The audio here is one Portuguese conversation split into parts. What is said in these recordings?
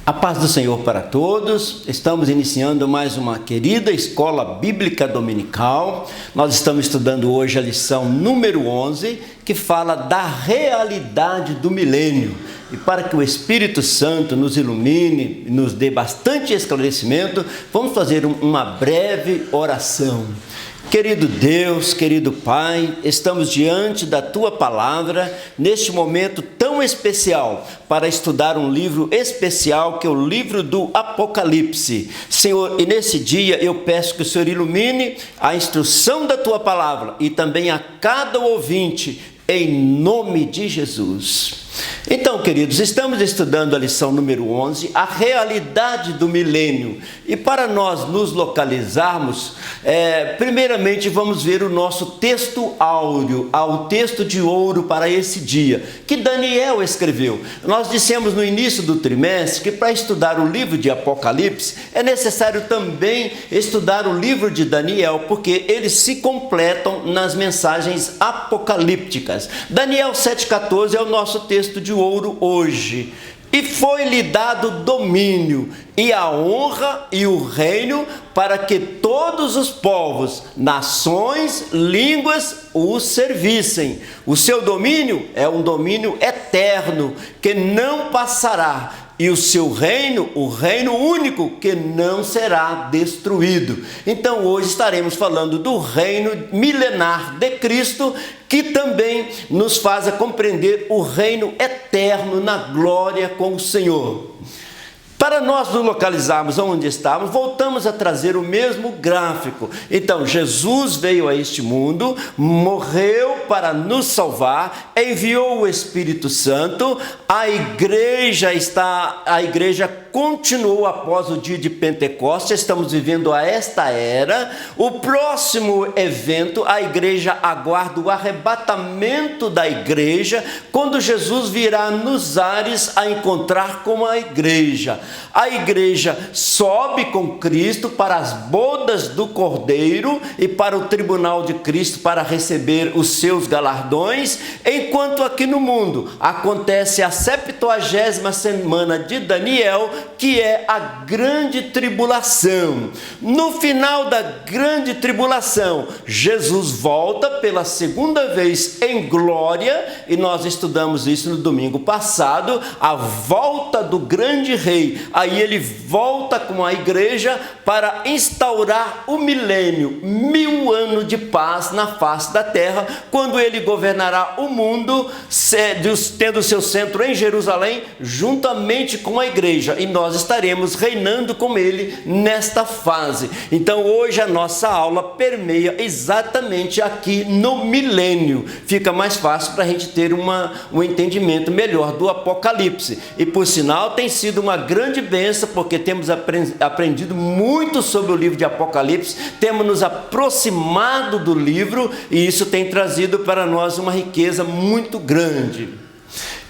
A paz do Senhor para todos. Estamos iniciando mais uma querida escola bíblica dominical. Nós estamos estudando hoje a lição número 11, que fala da realidade do milênio. E para que o Espírito Santo nos ilumine e nos dê bastante esclarecimento, vamos fazer uma breve oração. Querido Deus, querido Pai, estamos diante da Tua Palavra neste momento tão especial para estudar um livro especial que é o livro do Apocalipse. Senhor, e nesse dia eu peço que o Senhor ilumine a instrução da Tua Palavra e também a cada ouvinte, em nome de Jesus. Então, queridos, estamos estudando a lição número 11, a realidade do milênio. E para nós nos localizarmos, primeiramente vamos ver o nosso texto áureo, o texto de ouro para esse dia, que Daniel escreveu. Nós dissemos no início do trimestre que para estudar o livro de Apocalipse é necessário também estudar o livro de Daniel, porque eles se completam nas mensagens apocalípticas. Daniel 7,14 é o nosso texto de ouro hoje. E foi-lhe dado domínio e a honra e o reino para que todos os povos, nações, línguas o servissem. O seu domínio é um domínio eterno que não passará. E o seu reino, o reino único, que não será destruído. Então hoje estaremos falando do reino milenar de Cristo, que também nos faz compreender o reino eterno na glória com o Senhor. Para nós nos localizarmos onde estamos, voltamos a trazer o mesmo gráfico. Então, Jesus veio a este mundo, morreu para nos salvar, enviou o Espírito Santo, a igreja continuou após o dia de Pentecostes, estamos vivendo a esta era. O próximo evento, a igreja aguarda o arrebatamento da igreja, quando Jesus virá nos ares a encontrar com a igreja. A igreja sobe com Cristo para as bodas do Cordeiro e para o tribunal de Cristo para receber os seus galardões, enquanto aqui no mundo acontece a 70ª semana de Daniel, que é a grande tribulação. No final da grande tribulação, Jesus volta pela segunda vez em glória, e nós estudamos isso no domingo passado, a volta do grande rei. Aí ele volta com a igreja para instaurar o milênio, 1000 anos de paz na face da terra, quando ele governará o mundo, tendo seu centro em Jerusalém, juntamente com a igreja, e nós estaremos reinando com ele nesta fase. Então hoje a nossa aula permeia exatamente aqui no milênio. Fica mais fácil para a gente ter um entendimento melhor do Apocalipse. E por sinal tem sido uma grande bênção, porque temos aprendido muito sobre o livro de Apocalipse, temos nos aproximado do livro, e isso tem trazido para nós uma riqueza muito grande.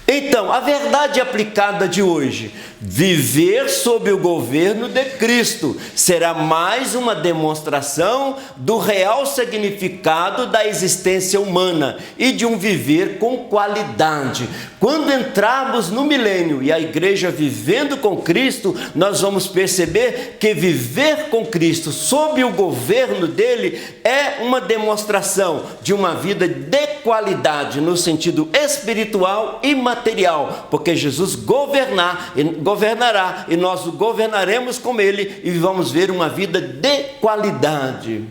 Então, a verdade aplicada de hoje: viver sob o governo de Cristo será mais uma demonstração do real significado da existência humana e de um viver com qualidade. Quando entrarmos no milênio e a igreja vivendo com Cristo, nós vamos perceber que viver com Cristo sob o governo dele é uma demonstração de uma vida de qualidade no sentido espiritual e material, porque Jesus governará e nós governaremos com ele e vamos ver uma vida de qualidade.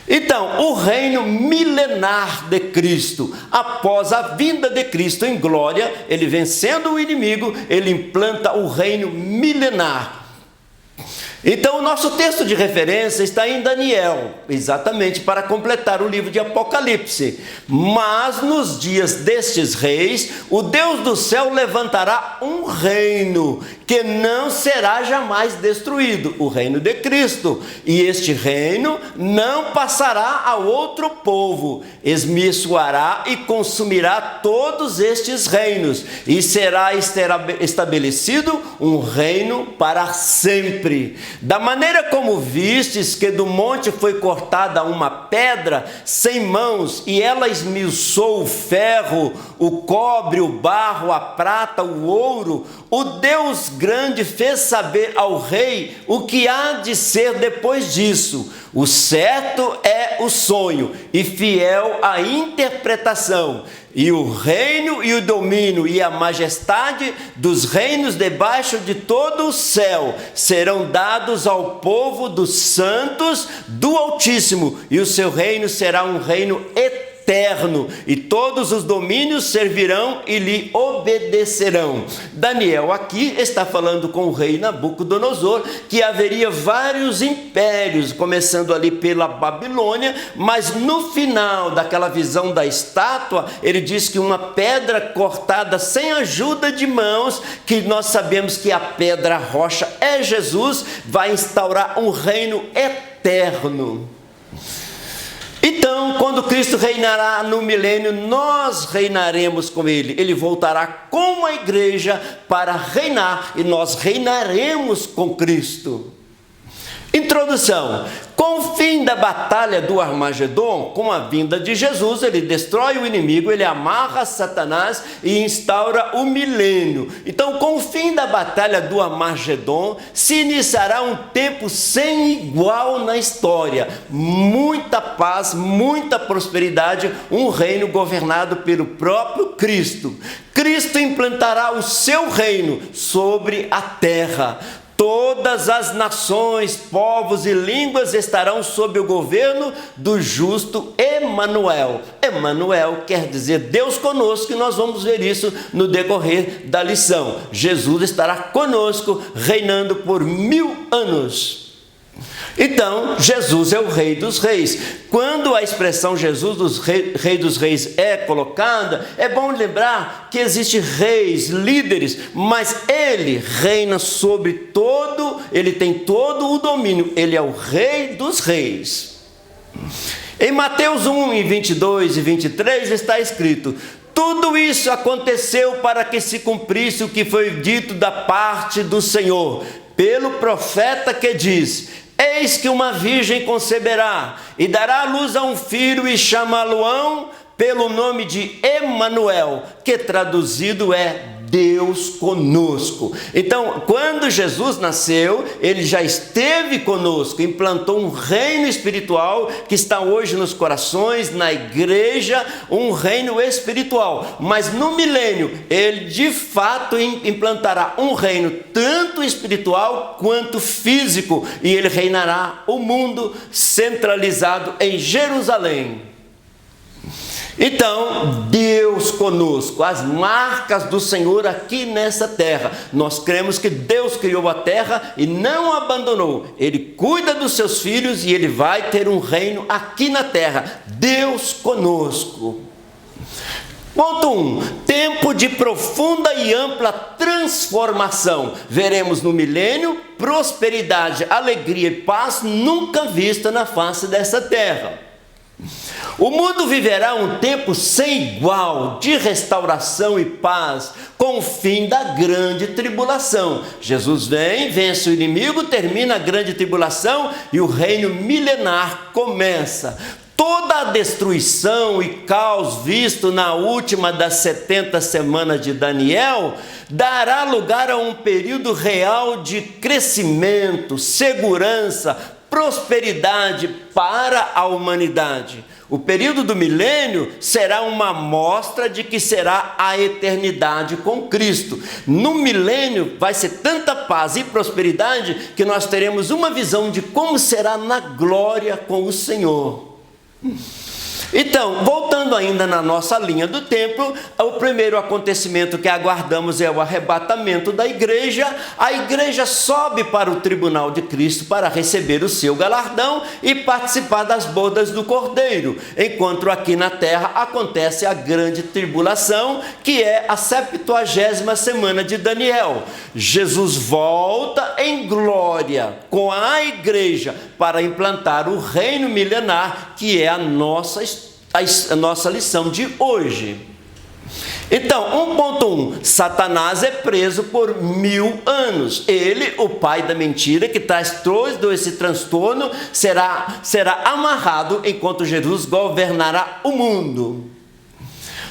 Então, o reino milenar de Cristo, após a vinda de Cristo em glória, ele vencendo o inimigo, ele implanta o reino milenar. Então o nosso texto de referência está em Daniel, exatamente para completar o livro de Apocalipse. Mas nos dias destes reis, o Deus do céu levantará um reino que não será jamais destruído, o reino de Cristo. E este reino não passará a outro povo, esmiçoará e consumirá todos estes reinos, e será estabelecido um reino para sempre. Da maneira como vistes que do monte foi cortada uma pedra sem mãos, e ela esmiuçou o ferro, o cobre, o barro, a prata, o ouro, o Deus grande fez saber ao rei o que há de ser depois disso. O certo é o sonho, e fiel a interpretação. E o reino e o domínio e a majestade dos reinos debaixo de todo o céu serão dados ao povo dos santos do Altíssimo, e o seu reino será um reino eterno, e todos os domínios servirão e lhe obedecerão. Daniel aqui está falando com o rei Nabucodonosor que haveria vários impérios, começando ali pela Babilônia, mas no final daquela visão da estátua, ele diz que uma pedra cortada sem ajuda de mãos, que nós sabemos que a pedra rocha é Jesus, vai instaurar um reino eterno. Então, quando Cristo reinará no milênio, nós reinaremos com Ele. Ele voltará com a igreja para reinar, e nós reinaremos com Cristo. Introdução. Com o fim da batalha do Armagedon, com a vinda de Jesus, ele destrói o inimigo, ele amarra Satanás e instaura o milênio. Então, com o fim da batalha do Armagedon, se iniciará um tempo sem igual na história. Muita paz, muita prosperidade, um reino governado pelo próprio Cristo. Cristo implantará o seu reino sobre a terra. Todas as nações, povos e línguas estarão sob o governo do justo Emanuel. Emanuel quer dizer Deus conosco, e nós vamos ver isso no decorrer da lição. Jesus estará conosco, reinando por 1000 anos. Então, Jesus é o Rei dos Reis. Quando a expressão Jesus, Rei dos Reis, é colocada, é bom lembrar que existem reis, líderes, mas ele reina sobre todo, ele tem todo o domínio, ele é o Rei dos Reis. Em Mateus 1, 22 e 23 está escrito: tudo isso aconteceu para que se cumprisse o que foi dito da parte do Senhor, pelo profeta que diz: eis que uma virgem conceberá e dará à luz a um filho e chamá-lo-ão pelo nome de Emanuel, que traduzido é Deus conosco. Então, quando Jesus nasceu, ele já esteve conosco, implantou um reino espiritual que está hoje nos corações, na igreja, um reino espiritual. Mas no milênio, ele de fato implantará um reino tanto espiritual quanto físico, e ele reinará o mundo centralizado em Jerusalém. Então, Deus conosco, as marcas do Senhor aqui nessa terra. Nós cremos que Deus criou a terra e não a abandonou. Ele cuida dos seus filhos e ele vai ter um reino aqui na terra. Deus conosco. Ponto 1. Tempo de profunda e ampla transformação. Veremos no milênio prosperidade, alegria e paz nunca vista na face dessa terra. O mundo viverá um tempo sem igual de restauração e paz, com o fim da grande tribulação. Jesus vem, vence o inimigo, termina a grande tribulação e o reino milenar começa. Toda a destruição e caos visto na última das 70 semanas de Daniel dará lugar a um período real de crescimento, segurança, prosperidade para a humanidade. O período do milênio será uma amostra de que será a eternidade com Cristo. No milênio vai ser tanta paz e prosperidade que nós teremos uma visão de como será na glória com o Senhor. Então, voltando ainda na nossa linha do tempo, o primeiro acontecimento que aguardamos é o arrebatamento da igreja. A igreja sobe para o tribunal de Cristo para receber o seu galardão e participar das bodas do Cordeiro, enquanto aqui na terra acontece a grande tribulação, que é a 70ª semana de Daniel. Jesus volta em glória com a igreja para implantar o reino milenar, que é a nossa lição de hoje. Então, 1.1, Satanás é preso por 1000 anos. Ele, o pai da mentira, que traz todo esse transtorno, será amarrado enquanto Jesus governará o mundo.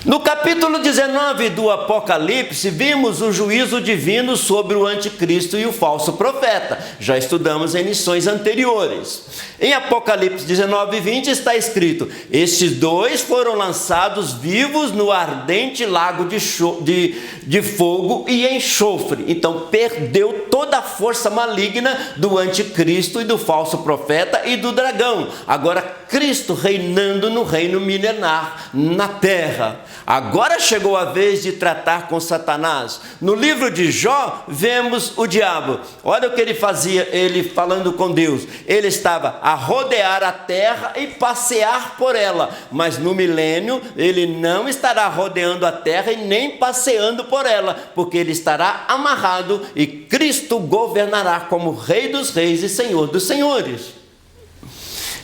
No capítulo 19 do Apocalipse, vimos o juízo divino sobre o anticristo e o falso profeta. Já estudamos em lições anteriores. Em Apocalipse 19:20 está escrito: estes dois foram lançados vivos no ardente lago de fogo e enxofre. Então perdeu toda a força maligna do anticristo e do falso profeta e do dragão. Agora Cristo reinando no reino milenar na terra. Agora chegou a vez de tratar com Satanás. No livro de Jó, vemos o diabo. Olha o que ele fazia, ele falando com Deus. Ele estava a rodear a terra e passear por ela. Mas no milênio, ele não estará rodeando a terra e nem passeando por ela, porque ele estará amarrado e Cristo governará como Rei dos Reis e Senhor dos Senhores.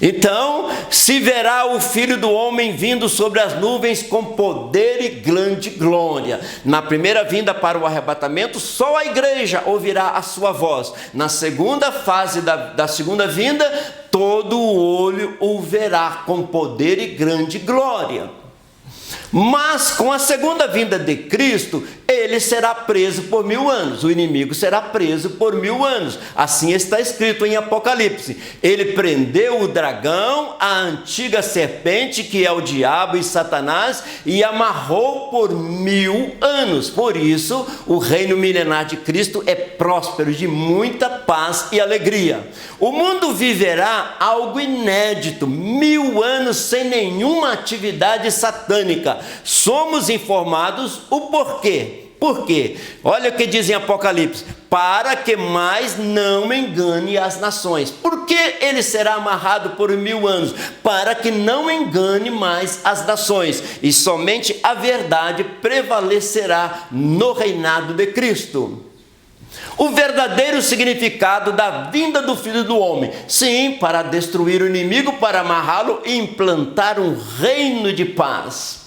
Então, se verá o Filho do Homem vindo sobre as nuvens com poder e grande glória. Na primeira vinda para o arrebatamento, só a igreja ouvirá a sua voz. Na segunda fase da segunda vinda, todo o olho o verá com poder e grande glória. Mas com a segunda vinda de Cristo, ele será preso por 1000 anos. O inimigo será preso por 1000 anos. Assim está escrito em Apocalipse. Ele prendeu o dragão, a antiga serpente, que é o diabo e Satanás, e amarrou por 1000 anos. Por isso, o reino milenar de Cristo é próspero, de muita paz e alegria. O mundo viverá algo inédito, 1000 anos sem nenhuma atividade satânica. Somos informados o porquê. Por quê? Olha o que diz em Apocalipse: para que mais não engane as nações. Por que ele será amarrado por 1000 anos? Para que não engane mais as nações, e somente a verdade prevalecerá no reinado de Cristo. O verdadeiro significado da vinda do Filho do Homem: sim, para destruir o inimigo, para amarrá-lo e implantar um reino de paz.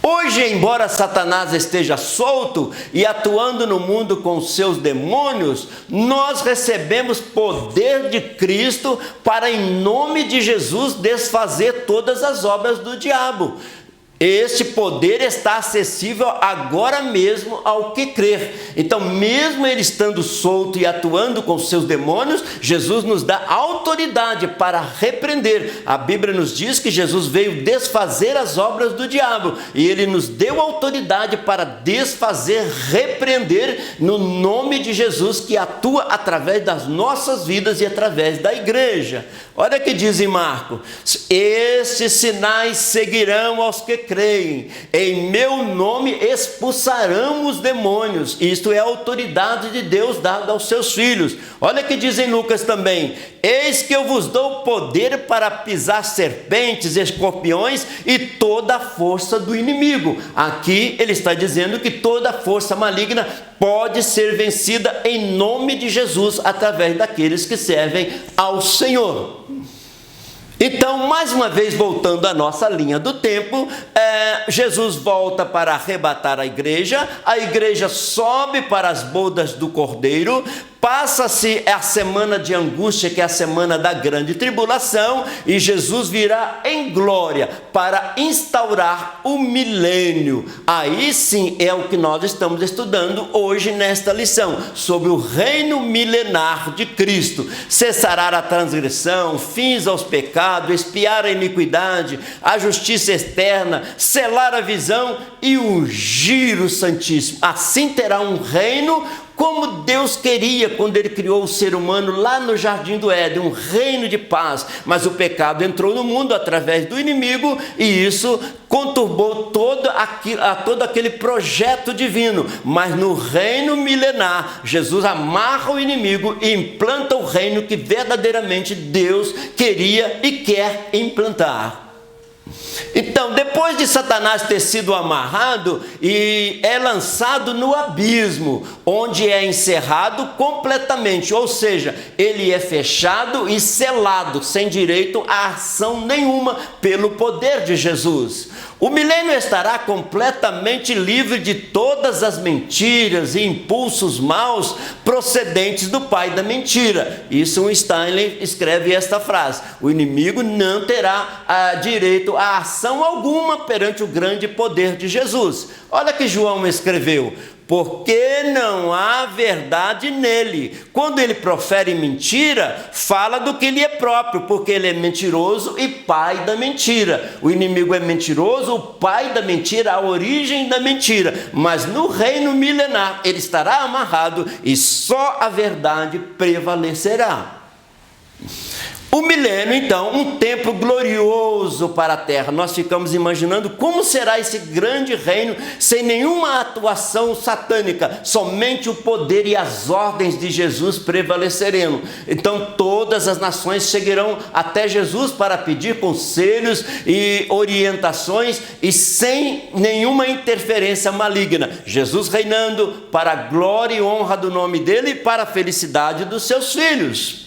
Hoje, embora Satanás esteja solto e atuando no mundo com seus demônios, nós recebemos poder de Cristo para, em nome de Jesus, desfazer todas as obras do diabo. Este poder está acessível agora mesmo ao que crer. Então, mesmo ele estando solto e atuando com seus demônios, Jesus nos dá autoridade para repreender. A Bíblia nos diz que Jesus veio desfazer as obras do diabo, e ele nos deu autoridade para desfazer, repreender, no nome de Jesus, que atua através das nossas vidas e através da igreja. Olha o que diz em Marcos: estes sinais seguirão aos que creem, em meu nome expulsarão os demônios. Isto é a autoridade de Deus dada aos seus filhos. Olha o que diz em Lucas também: eis que eu vos dou poder para pisar serpentes, escorpiões e toda a força do inimigo. Aqui ele está dizendo que toda a força maligna pode ser vencida em nome de Jesus, através daqueles que servem ao Senhor. Então, mais uma vez, voltando à nossa linha do tempo, Jesus volta para arrebatar a igreja sobe para as bodas do Cordeiro, passa-se a semana de angústia, que é a semana da grande tribulação, e Jesus virá em glória para instaurar o milênio. Aí sim é o que nós estamos estudando hoje nesta lição, sobre o reino milenar de Cristo. Cessará a transgressão, fins aos pecados, expiar a iniquidade, a justiça externa, selar a visão e ungir o Santíssimo. Assim terá um reino como Deus queria quando ele criou o ser humano lá no Jardim do Éden, um reino de paz. Mas o pecado entrou no mundo através do inimigo, e isso conturbou todo aquele projeto divino. Mas no reino milenar, Jesus amarra o inimigo e implanta o reino que verdadeiramente Deus queria e quer implantar. Então, depois de Satanás ter sido amarrado, e é lançado no abismo, onde é encerrado completamente, ou seja, ele é fechado e selado, sem direito a ação nenhuma, pelo poder de Jesus. O milênio estará completamente livre de todas as mentiras e impulsos maus procedentes do pai da mentira. Isso Stanley escreve esta frase: o inimigo não terá direito a ação alguma perante o grande poder de Jesus. Olha que João escreveu: porque não há verdade nele. Quando ele profere mentira, fala do que lhe é próprio, porque ele é mentiroso e pai da mentira. O inimigo é mentiroso, o pai da mentira, a origem da mentira. Mas no reino milenar ele estará amarrado e só a verdade prevalecerá. O milênio, então, um tempo glorioso para a terra. Nós ficamos imaginando como será esse grande reino sem nenhuma atuação satânica, somente o poder e as ordens de Jesus prevalecerão. Então todas as nações chegarão até Jesus para pedir conselhos e orientações e sem nenhuma interferência maligna. Jesus reinando para a glória e honra do nome dele e para a felicidade dos seus filhos.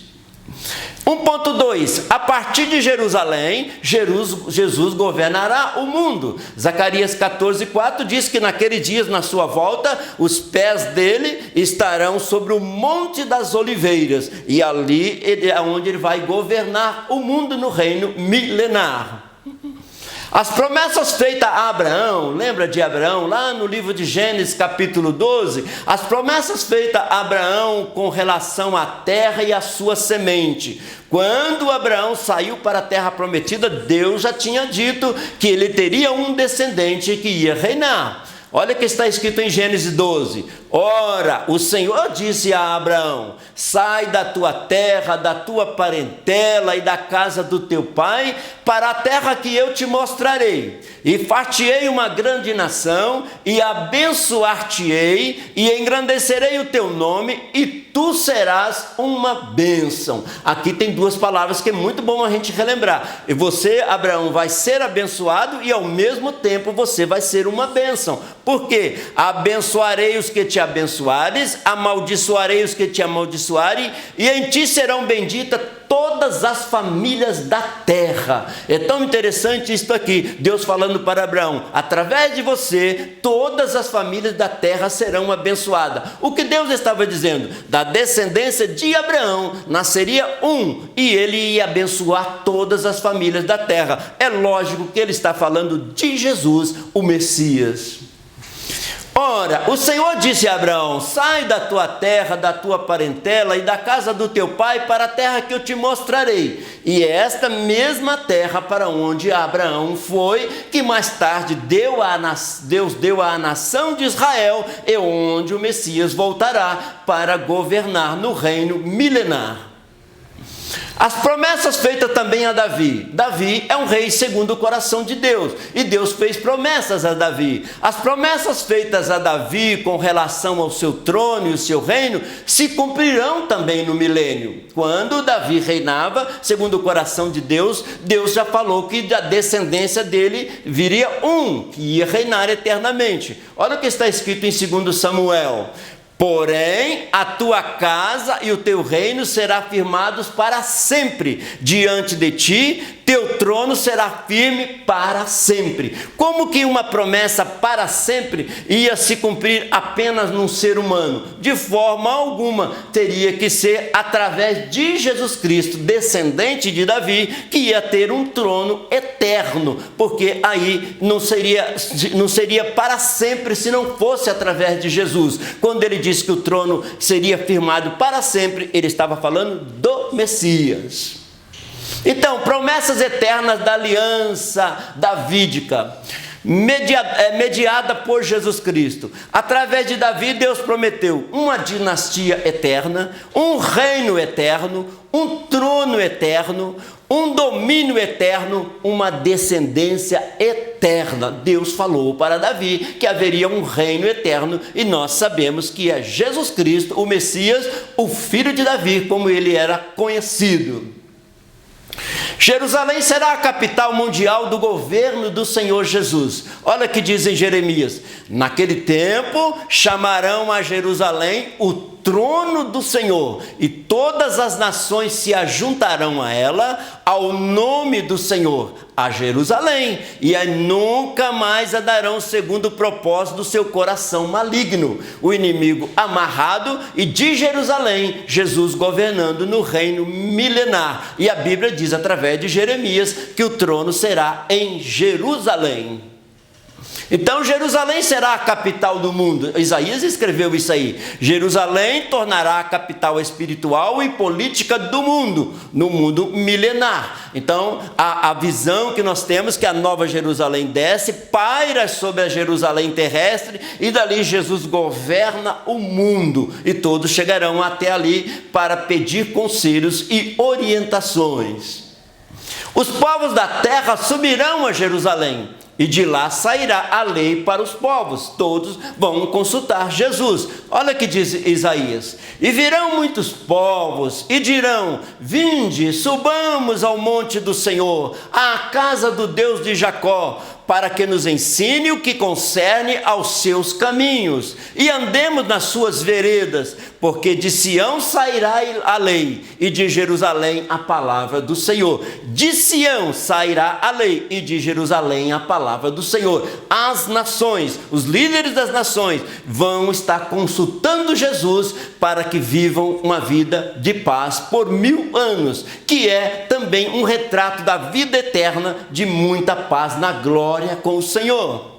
1.2. A partir de Jerusalém, Jesus governará o mundo. Zacarias 14:4 diz que naqueles dias, na sua volta, os pés dele estarão sobre o Monte das Oliveiras, e ali é onde ele vai governar o mundo no reino milenar. As promessas feitas a Abraão, lembra de Abraão, lá no livro de Gênesis capítulo 12, as promessas feitas a Abraão com relação à terra e à sua semente. Quando Abraão saiu para a terra prometida, Deus já tinha dito que ele teria um descendente que ia reinar. Olha o que está escrito em Gênesis 12. Ora, o Senhor disse a Abraão: sai da tua terra, da tua parentela e da casa do teu pai, para a terra que eu te mostrarei. E far-te-ei uma grande nação, e abençoar-te-ei, e engrandecerei o teu nome, e tu serás uma bênção. Aqui tem duas palavras que é muito bom a gente relembrar. E você, Abraão, vai ser abençoado, e ao mesmo tempo você vai ser uma bênção. Por quê? Abençoarei os que te abençoares, amaldiçoarei os que te amaldiçoarem, e em ti serão benditas todas as famílias da terra. É tão interessante isso aqui, Deus falando para Abraão: através de você, todas as famílias da terra serão abençoadas. O que Deus estava dizendo? Da descendência de Abraão nasceria um, e ele ia abençoar todas as famílias da terra. É lógico que ele está falando de Jesus, o Messias. Ora, o Senhor disse a Abraão: sai da tua terra, da tua parentela e da casa do teu pai para a terra que eu te mostrarei. E é esta mesma terra para onde Abraão foi, que mais tarde Deus deu à nação de Israel, e onde o Messias voltará para governar no reino milenar. As promessas feitas também a Davi. Davi é um rei segundo o coração de Deus, e Deus fez promessas a Davi. As promessas feitas a Davi com relação ao seu trono e o seu reino se cumprirão também no milênio. Quando Davi reinava segundo o coração de Deus, Deus já falou que da descendência dele viria um que ia reinar eternamente. Olha o que está escrito em 2 Samuel: porém, a tua casa e o teu reino serão firmados para sempre diante de ti, teu trono será firme para sempre. Como que uma promessa para sempre ia se cumprir apenas num ser humano? De forma alguma, teria que ser através de Jesus Cristo, descendente de Davi, que ia ter um trono eterno, porque aí não seria para sempre se não fosse através de Jesus. Quando ele disse que o trono seria firmado para sempre, ele estava falando do Messias. Então, promessas eternas da aliança davídica, mediada por Jesus Cristo. Através de Davi, Deus prometeu uma dinastia eterna, um reino eterno, um trono eterno, um domínio eterno, uma descendência eterna. Deus falou para Davi que haveria um reino eterno, e nós sabemos que é Jesus Cristo, o Messias, o filho de Davi, como ele era conhecido. Jerusalém será a capital mundial do governo do Senhor Jesus. Olha o que diz em Jeremias: naquele tempo chamarão a Jerusalém o trono do Senhor, e todas as nações se ajuntarão a ela, ao nome do Senhor, a Jerusalém, e aí nunca mais andarão segundo o propósito do seu coração maligno. O inimigo amarrado, e de Jerusalém, Jesus governando no reino milenar. E a Bíblia diz através de Jeremias que o trono será em Jerusalém. Então Jerusalém será a capital do mundo. Isaías escreveu isso aí. Jerusalém tornará a capital espiritual e política do mundo, no mundo milenar. Então a visão que nós temos que a nova Jerusalém desce, paira sobre a Jerusalém terrestre, e dali Jesus governa o mundo, e todos chegarão até ali para pedir conselhos e orientações. Os povos da terra subirão a Jerusalém, e de lá sairá a lei para os povos. Todos vão consultar Jesus. Olha o que diz Isaías: e virão muitos povos e dirão: vinde, subamos ao monte do Senhor, à casa do Deus de Jacó, para que nos ensine o que concerne aos seus caminhos, e andemos nas suas veredas, porque de Sião sairá a lei, e de Jerusalém a palavra do Senhor. De Sião sairá a lei, e de Jerusalém a palavra do Senhor. As nações, os líderes das nações, vão estar consultando Jesus para que vivam uma vida de paz por 1000 anos, que é também um retrato da vida eterna de muita paz na glória com o Senhor.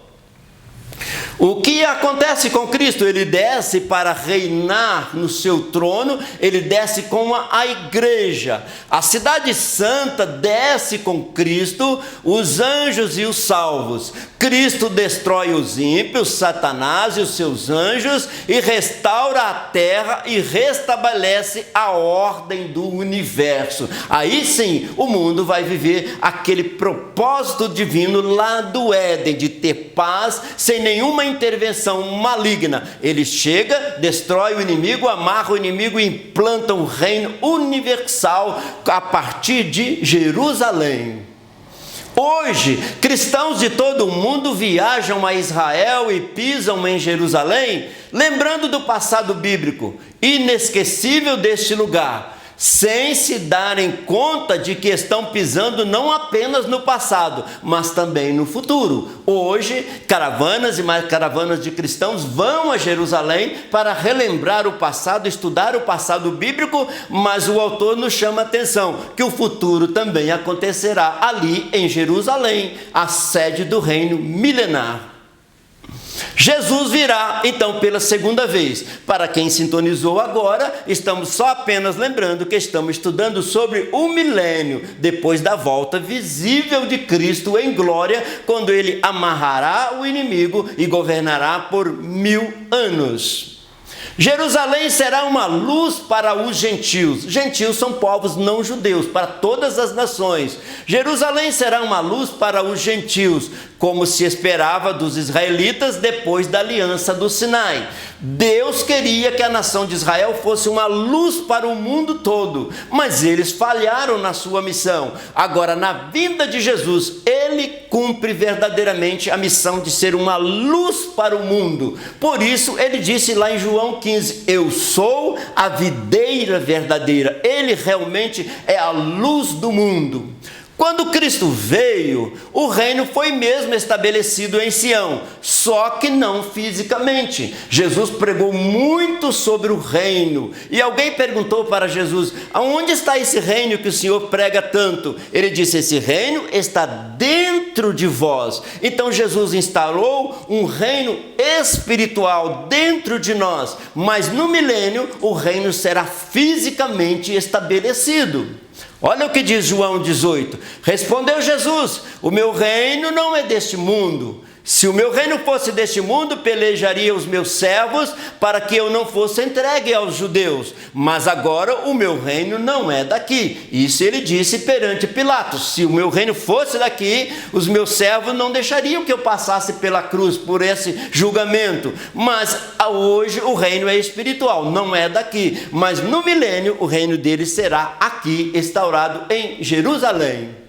O que acontece com Cristo? Ele desce para reinar no seu trono, ele desce com a igreja. A cidade santa desce com Cristo, os anjos e os salvos. Cristo destrói os ímpios, Satanás e os seus anjos, e restaura a terra e restabelece a ordem do universo. Aí sim, o mundo vai viver aquele propósito divino lá do Éden, de ter paz, sem nenhuma intervenção maligna. Ele chega, destrói o inimigo, amarra o inimigo e implanta um reino universal a partir de Jerusalém. Hoje, cristãos de todo o mundo viajam a Israel e pisam em Jerusalém, lembrando do passado bíblico inesquecível deste lugar, sem se darem conta de que estão pisando não apenas no passado, mas também no futuro. Hoje, caravanas e mais caravanas de cristãos vão a Jerusalém para relembrar o passado, estudar o passado bíblico, mas o autor nos chama a atenção que o futuro também acontecerá ali em Jerusalém, a sede do reino milenar. Jesus virá, então, pela segunda vez. Para quem sintonizou agora, estamos só apenas lembrando que estamos estudando sobre o milênio, depois da volta visível de Cristo em glória, quando ele amarrará o inimigo e governará por 1000 anos. Jerusalém será uma luz para os gentios. Gentios são povos não judeus, para todas as nações. Jerusalém será uma luz para os gentios, como se esperava dos israelitas depois da aliança do Sinai. Deus queria que a nação de Israel fosse uma luz para o mundo todo, mas eles falharam na sua missão. Agora, na vinda de Jesus, ele cumpre verdadeiramente a missão de ser uma luz para o mundo. Por isso, ele disse lá em João 15, eu sou a videira verdadeira. Ele realmente é a luz do mundo. Quando Cristo veio, o reino foi mesmo estabelecido em Sião, só que não fisicamente. Jesus pregou muito sobre o reino, e alguém perguntou para Jesus, aonde está esse reino que o Senhor prega tanto? Ele disse, esse reino está dentro de vós. Então Jesus instalou um reino espiritual dentro de nós, mas no milênio o reino será fisicamente estabelecido. Olha o que diz João 18, respondeu Jesus, o meu reino não é deste mundo, Se o meu reino fosse deste mundo, pelejaria os meus servos para que eu não fosse entregue aos judeus. Mas agora o meu reino não é daqui. Isso ele disse perante Pilatos. Se o meu reino fosse daqui, os meus servos não deixariam que eu passasse pela cruz por esse julgamento. Mas hoje o reino é espiritual, não é daqui. Mas no milênio o reino dele será aqui, instaurado em Jerusalém.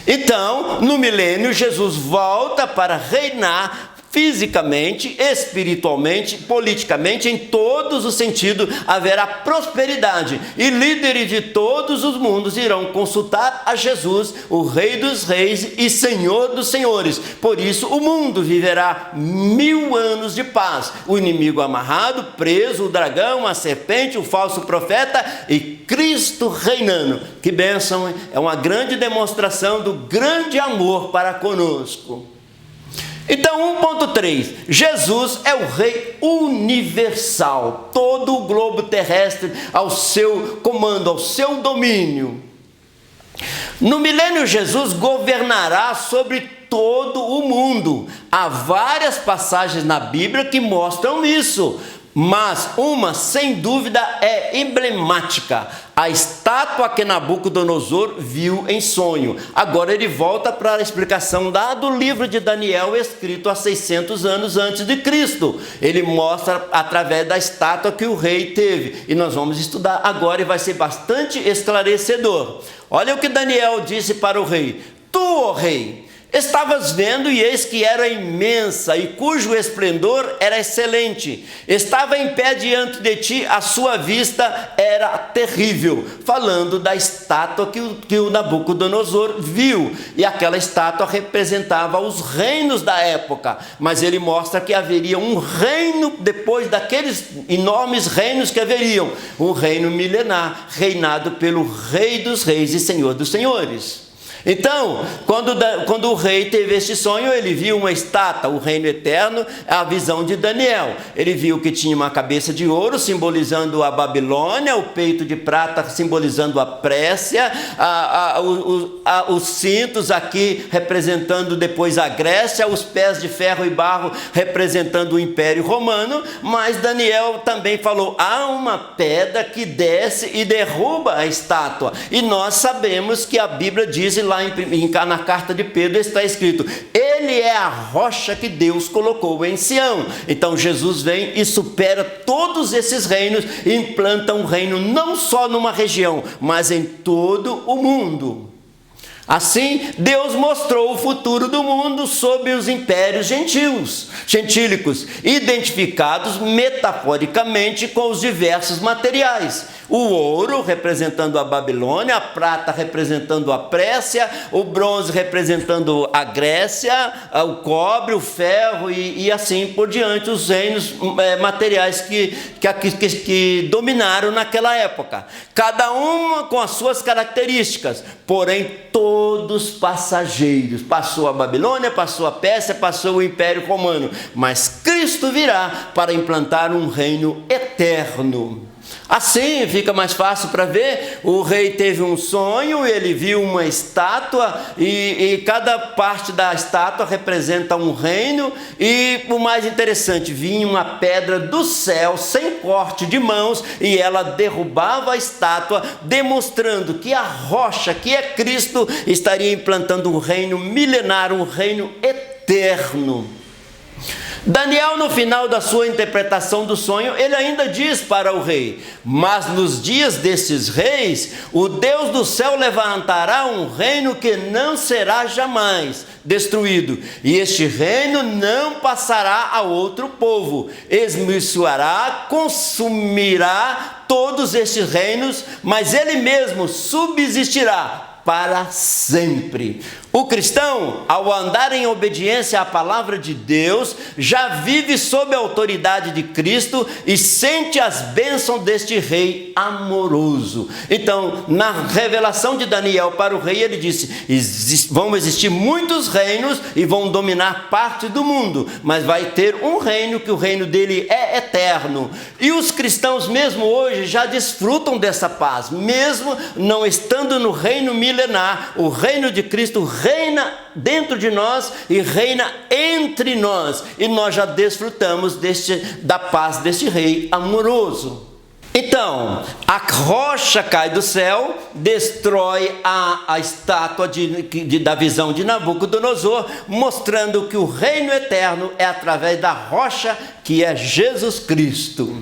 Então, no milênio, Jesus volta para reinar fisicamente, espiritualmente, politicamente, em todos os sentidos, haverá prosperidade. E líderes de todos os mundos irão consultar a Jesus, o Rei dos Reis e Senhor dos Senhores. Por isso, o mundo viverá 1000 anos de paz. O inimigo amarrado, preso, o dragão, a serpente, o falso profeta e Cristo reinando. Que bênção, hein? É uma grande demonstração do grande amor para conosco. Então, 1.3, Jesus é o Rei universal, todo o globo terrestre ao seu comando, ao seu domínio. No milênio, Jesus governará sobre todo o mundo. Há várias passagens na Bíblia que mostram isso, mas uma, sem dúvida, é emblemática. A estátua que Nabucodonosor viu em sonho. Agora ele volta para a explicação lá do livro de Daniel, escrito há 600 anos antes de Cristo. Ele mostra através da estátua que o rei teve. E nós vamos estudar agora e vai ser bastante esclarecedor. Olha o que Daniel disse para o rei. Tu, ó rei, estavas vendo e eis que era imensa e cujo esplendor era excelente. Estava em pé diante de ti, a sua vista era terrível. Falando da estátua que o Nabucodonosor viu. E aquela estátua representava os reinos da época. Mas ele mostra que haveria um reino depois daqueles enormes reinos que haveriam. Um reino milenar, reinado pelo Rei dos Reis e Senhor dos Senhores. Então, quando o rei teve este sonho, ele viu uma estátua, o reino eterno, a visão de Daniel. Ele viu que tinha uma cabeça de ouro, simbolizando a Babilônia, o peito de prata, simbolizando a Pérsia, os cintos aqui, representando depois a Grécia, os pés de ferro e barro, representando o Império Romano. Mas Daniel também falou, há uma pedra que desce e derruba a estátua. E nós sabemos que a Bíblia diz lá na carta de Pedro está escrito, ele é a rocha que Deus colocou em Sião. Então Jesus vem e supera todos esses reinos e implanta um reino não só numa região, mas em todo o mundo. Assim, Deus mostrou o futuro do mundo sob os impérios gentílicos, identificados metaforicamente com os diversos materiais. O ouro representando a Babilônia, a prata representando a Pérsia, o bronze representando a Grécia, o cobre, o ferro e assim por diante, os reinos materiais que dominaram naquela época. Cada uma com as suas características, porém todos passageiros. Passou a Babilônia, passou a Pérsia, passou o Império Romano, mas Cristo virá para implantar um reino eterno. Assim fica mais fácil para ver. O rei teve um sonho, ele viu uma estátua e cada parte da estátua representa um reino. E o mais interessante, vinha uma pedra do céu sem corte de mãos e ela derrubava a estátua, demonstrando que a rocha, que é Cristo, estaria implantando um reino milenar, um reino eterno. Daniel, no final da sua interpretação do sonho, ele ainda diz para o rei, mas nos dias desses reis, o Deus do céu levantará um reino que não será jamais destruído, e este reino não passará a outro povo, esmiuçará, consumirá todos estes reinos, mas ele mesmo subsistirá para sempre. O cristão, ao andar em obediência à palavra de Deus, já vive sob a autoridade de Cristo e sente as bênçãos deste rei amoroso. Então, na revelação de Daniel para o rei, ele disse, vão existir muitos reinos e vão dominar parte do mundo, mas vai ter um reino que o reino dele é eterno. E os cristãos mesmo hoje já desfrutam dessa paz, mesmo não estando no reino milenar, milenar. O reino de Cristo reina dentro de nós e reina entre nós. E nós já desfrutamos da paz deste rei amoroso. Então, a rocha cai do céu, destrói a estátua da visão de Nabucodonosor, mostrando que o reino eterno é através da rocha que é Jesus Cristo.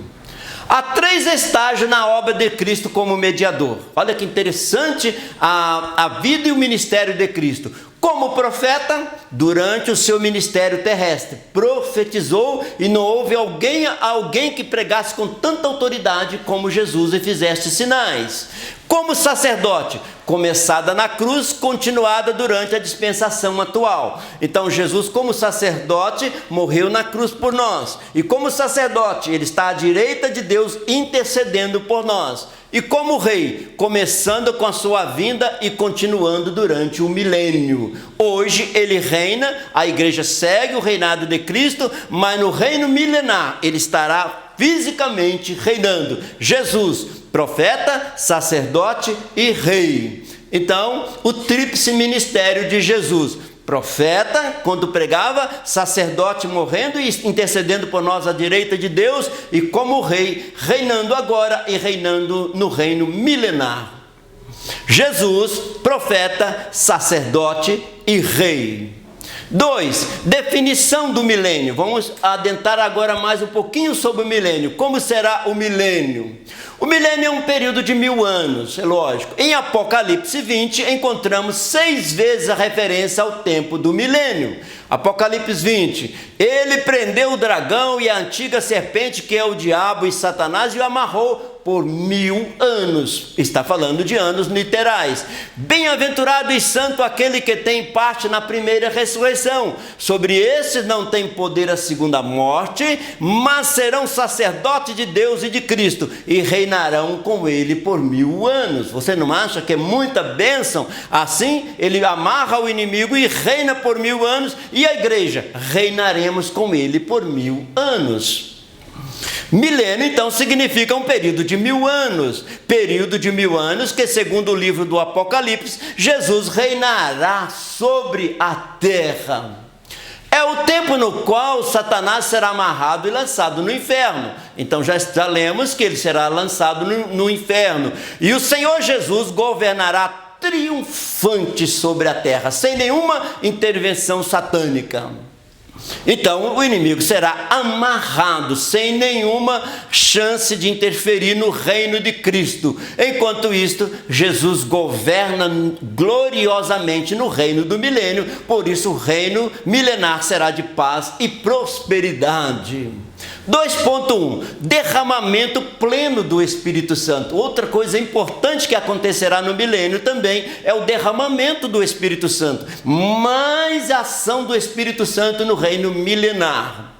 Há 3 estágios na obra de Cristo como mediador. Olha que interessante a vida e o ministério de Cristo. Como profeta, durante o seu ministério terrestre, profetizou e não houve alguém que pregasse com tanta autoridade como Jesus e fizesse sinais. Como sacerdote, começada na cruz, continuada durante a dispensação atual. Então Jesus, como sacerdote, morreu na cruz por nós. E como sacerdote, ele está à direita de Deus intercedendo por nós. E como rei, começando com a sua vinda e continuando durante o milênio. Hoje ele reina, a igreja segue o reinado de Cristo, mas no reino milenar ele estará fisicamente reinando. Jesus, profeta, sacerdote e rei. Então, o tríplice ministério de Jesus. Profeta, quando pregava, sacerdote morrendo e intercedendo por nós à direita de Deus, e como rei, reinando agora e reinando no reino milenar. Jesus, profeta, sacerdote e rei. 2. Definição do milênio. Vamos adentrar agora mais um pouquinho sobre o milênio. Como será o milênio? O milênio é um período de 1000 anos, é lógico. Em Apocalipse 20, encontramos 6 vezes a referência ao tempo do milênio. Apocalipse 20, ele prendeu o dragão e a antiga serpente, que é o diabo e Satanás, e o amarrou por 1000 anos. Está falando de anos literais. Bem-aventurado e santo aquele que tem parte na primeira ressurreição. Sobre esses não tem poder a segunda morte, mas serão sacerdotes de Deus e de Cristo, e reinarão com ele por 1000 anos. Você não acha que é muita bênção? Assim, ele amarra o inimigo e reina por 1000 anos, e a igreja, reinaremos com ele por 1000 anos. Milênio, então, significa um período de 1000 anos. Período de 1000 anos que, segundo o livro do Apocalipse, Jesus reinará sobre a terra. É o tempo no qual Satanás será amarrado e lançado no inferno. Então já lemos que ele será lançado no inferno. E o Senhor Jesus governará triunfante sobre a terra, sem nenhuma intervenção satânica. Então o inimigo será amarrado, sem nenhuma chance de interferir no reino de Cristo. Enquanto isto, Jesus governa gloriosamente no reino do milênio. Por isso o reino milenar será de paz e prosperidade. 2.1. Derramamento pleno do Espírito Santo. Outra coisa importante que acontecerá no milênio também é o derramamento do Espírito Santo. Mais ação do Espírito Santo no reino milenar.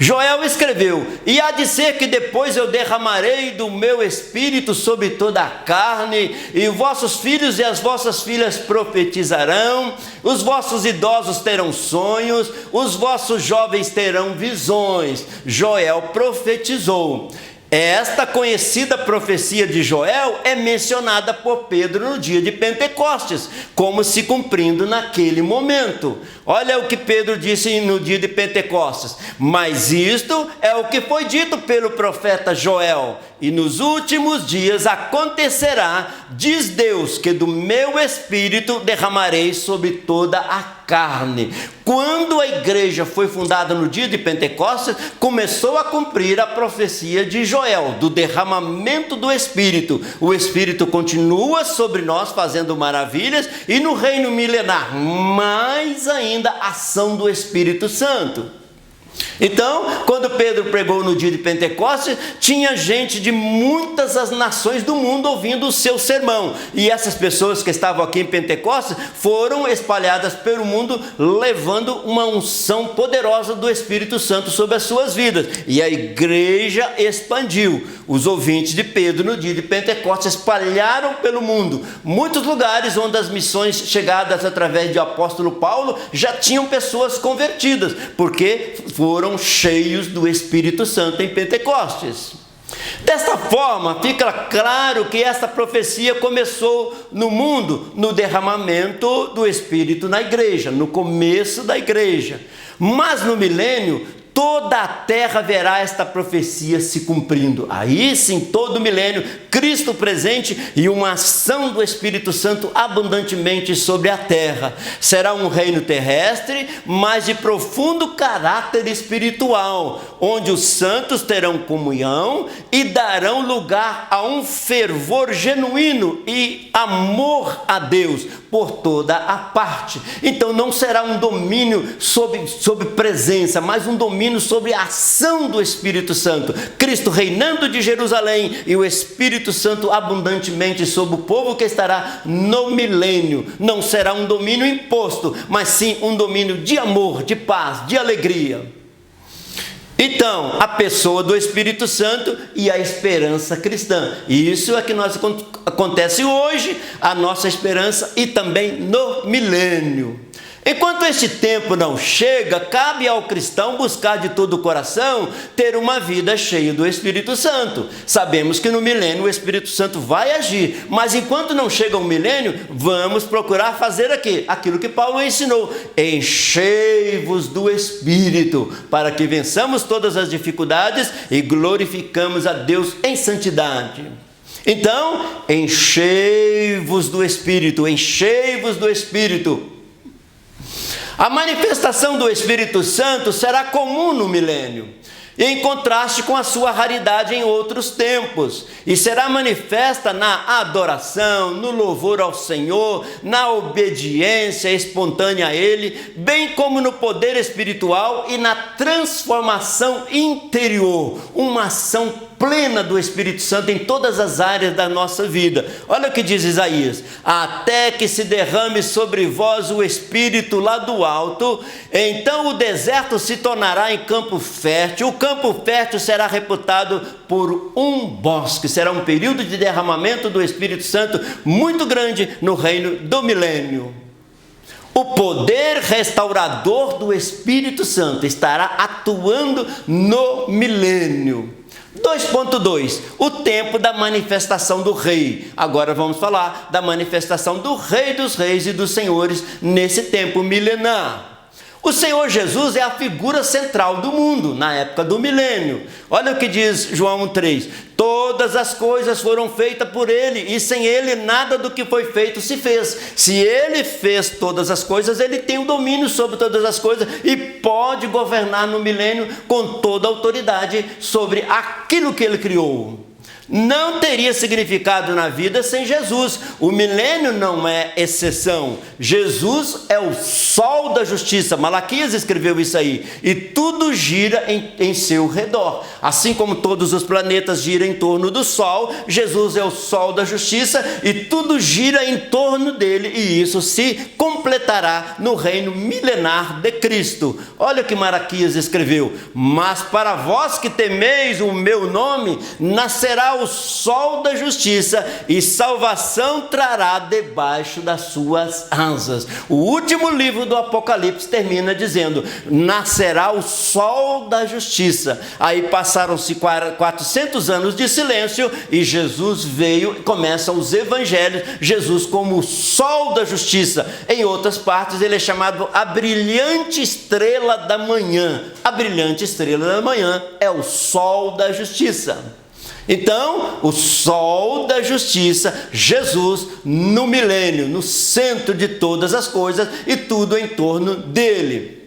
Joel escreveu: e há de ser que depois eu derramarei do meu espírito sobre toda a carne, e vossos filhos e as vossas filhas profetizarão, os vossos idosos terão sonhos, os vossos jovens terão visões. Joel profetizou. Esta conhecida profecia de Joel é mencionada por Pedro no dia de Pentecostes, como se cumprindo naquele momento. Olha o que Pedro disse no dia de Pentecostes: mas isto é o que foi dito pelo profeta Joel, e nos últimos dias acontecerá, diz Deus, que do meu espírito derramarei sobre toda a carne. Quando a igreja foi fundada no dia de Pentecostes, começou a cumprir a profecia de Joel, do derramamento do Espírito. O Espírito continua sobre nós fazendo maravilhas, e no reino milenar, mais ainda ação do Espírito Santo. Então, quando Pedro pregou no dia de Pentecostes, tinha gente de muitas as nações do mundo ouvindo o seu sermão. E essas pessoas que estavam aqui em Pentecostes foram espalhadas pelo mundo, levando uma unção poderosa do Espírito Santo sobre as suas vidas. E a igreja expandiu. Os ouvintes de Pedro no dia de Pentecostes espalharam pelo mundo. Muitos lugares onde as missões chegadas através do apóstolo Paulo já tinham pessoas convertidas, porque foram cheios do Espírito Santo em Pentecostes. Desta forma, fica claro que esta profecia começou no mundo, no derramamento do Espírito na igreja, no começo da igreja. Mas no milênio, toda a terra verá esta profecia se cumprindo. Aí sim, todo o milênio, Cristo presente e uma ação do Espírito Santo abundantemente sobre a terra. Será um reino terrestre, mas de profundo caráter espiritual, onde os santos terão comunhão e darão lugar a um fervor genuíno e amor a Deus por toda a parte. Então não será um domínio sobre presença, mas um domínio sobre a ação do Espírito Santo. Cristo reinando de Jerusalém e o Espírito Santo abundantemente sobre o povo que estará no milênio. Não será um domínio imposto, mas sim um domínio de amor, de paz, de alegria. Então, a pessoa do Espírito Santo e a esperança cristã. E isso é que acontece hoje, a nossa esperança e também no milênio. Enquanto este tempo não chega, cabe ao cristão buscar de todo o coração ter uma vida cheia do Espírito Santo. Sabemos que no milênio o Espírito Santo vai agir, mas enquanto não chega o milênio, vamos procurar fazer aquilo que Paulo ensinou: enchei-vos do Espírito, para que vençamos todas as dificuldades e glorificamos a Deus em santidade. Então, enchei-vos do Espírito, enchei-vos do Espírito. A manifestação do Espírito Santo será comum no milênio, em contraste com a sua raridade em outros tempos, e será manifesta na adoração, no louvor ao Senhor, na obediência espontânea a Ele, bem como no poder espiritual e na transformação interior, uma ação plena do Espírito Santo em todas as áreas da nossa vida. Olha o que diz Isaías: até que se derrame sobre vós o Espírito lá do alto, então o deserto se tornará em campo fértil, o campo fértil será reputado por um bosque. Será um período de derramamento do Espírito Santo muito grande no reino do milênio. O poder restaurador do Espírito Santo estará atuando no milênio. 2.2, o tempo da manifestação do Rei. Agora vamos falar da manifestação do Rei dos Reis e dos Senhores nesse tempo milenar. O Senhor Jesus é a figura central do mundo na época do milênio. Olha o que diz João 3: todas as coisas foram feitas por Ele, e sem Ele nada do que foi feito se fez. Se Ele fez todas as coisas, Ele tem o domínio sobre todas as coisas e pode governar no milênio com toda a autoridade sobre aquilo que Ele criou. Não teria significado na vida sem Jesus. O milênio não é exceção. Jesus é o sol da justiça. Malaquias escreveu isso aí. E tudo gira em seu redor. Assim como todos os planetas giram em torno do sol, Jesus é o sol da justiça e tudo gira em torno dele. E isso se completará no reino milenar de Cristo. Olha o que Malaquias escreveu: mas para vós que temeis o meu nome, nascerá o sol da justiça e salvação trará debaixo das suas asas. O último livro do Apocalipse termina dizendo: nascerá o sol da justiça. Aí passaram-se 400 anos de silêncio e Jesus veio e começam os evangelhos, Jesus como o sol da justiça. Em outras partes ele é chamado a brilhante estrela da manhã. A brilhante estrela da manhã é o sol da justiça. Então, o sol da justiça, Jesus no milênio, no centro de todas as coisas e tudo em torno dele.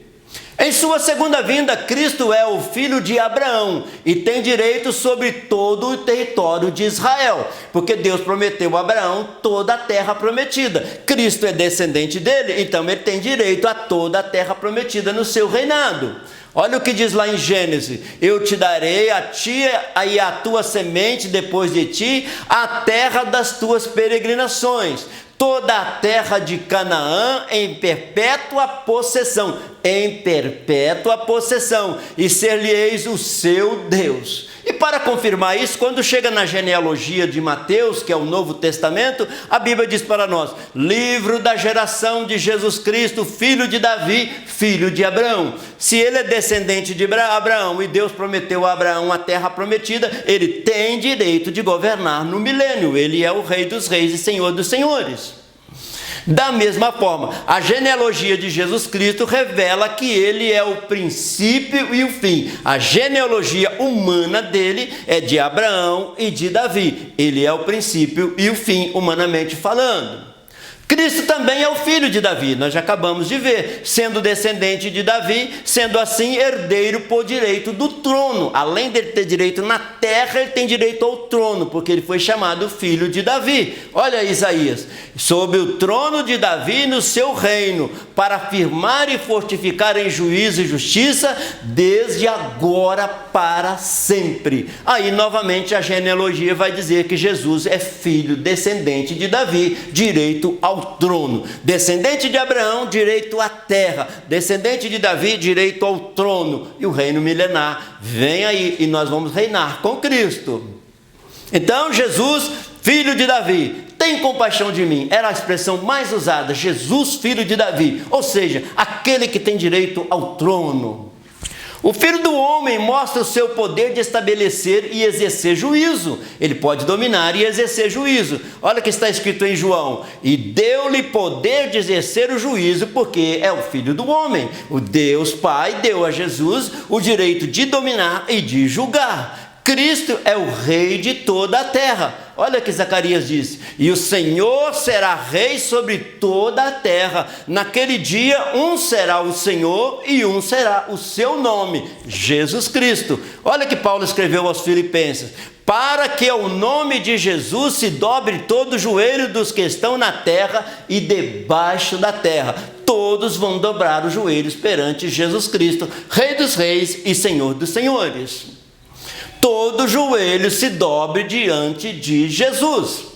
Em sua segunda vinda, Cristo é o filho de Abraão e tem direito sobre todo o território de Israel, porque Deus prometeu a Abraão toda a terra prometida. Cristo é descendente dele, então ele tem direito a toda a terra prometida no seu reinado. Olha o que diz lá em Gênesis: eu te darei a ti e a tua semente depois de ti a terra das tuas peregrinações, toda a terra de Canaã em perpétua possessão. em perpétua possessão, e ser-lhe-eis o seu Deus. E para confirmar isso, quando chega na genealogia de Mateus, que é o Novo Testamento, a Bíblia diz para nós: livro da geração de Jesus Cristo, filho de Davi, filho de Abraão. Se ele é descendente de Abraão e Deus prometeu a Abraão a terra prometida, ele tem direito de governar no milênio. Ele é o Rei dos Reis e Senhor dos Senhores. Da mesma forma, a genealogia de Jesus Cristo revela que ele é o princípio e o fim. A genealogia humana dele é de Abraão e de Davi. Ele é o princípio e o fim, humanamente falando. Cristo também é o filho de Davi, nós já acabamos de ver, sendo descendente de Davi, sendo assim herdeiro por direito do trono. Além de ter direito na terra, ele tem direito ao trono, porque ele foi chamado filho de Davi. Olha Isaías: sob o trono de Davi no seu reino, para afirmar e fortificar em juízo e justiça, desde agora para sempre. Aí novamente a genealogia vai dizer que Jesus é filho, descendente de Davi, direito ao trono. Descendente de Abraão, direito à terra. Descendente de Davi, direito ao trono. E o reino milenar vem aí, e nós vamos reinar com Cristo. Então Jesus, filho de Davi, tem compaixão de mim, era a expressão mais usada: Jesus, filho de Davi, ou seja, aquele que tem direito ao trono. O Filho do Homem mostra o seu poder de estabelecer e exercer juízo. Ele pode dominar e exercer juízo. Olha o que está escrito em João: e deu-lhe poder de exercer o juízo, porque é o Filho do Homem. O Deus Pai deu a Jesus o direito de dominar e de julgar. Cristo é o Rei de toda a terra. Olha o que Zacarias disse: e o Senhor será Rei sobre toda a terra. Naquele dia, um será o Senhor e um será o seu nome, Jesus Cristo. Olha que Paulo escreveu aos Filipenses: para que ao nome de Jesus se dobre todo o joelho dos que estão na terra e debaixo da terra. Todos vão dobrar os joelhos perante Jesus Cristo, Rei dos reis e Senhor dos senhores. Todo joelho se dobre diante de Jesus.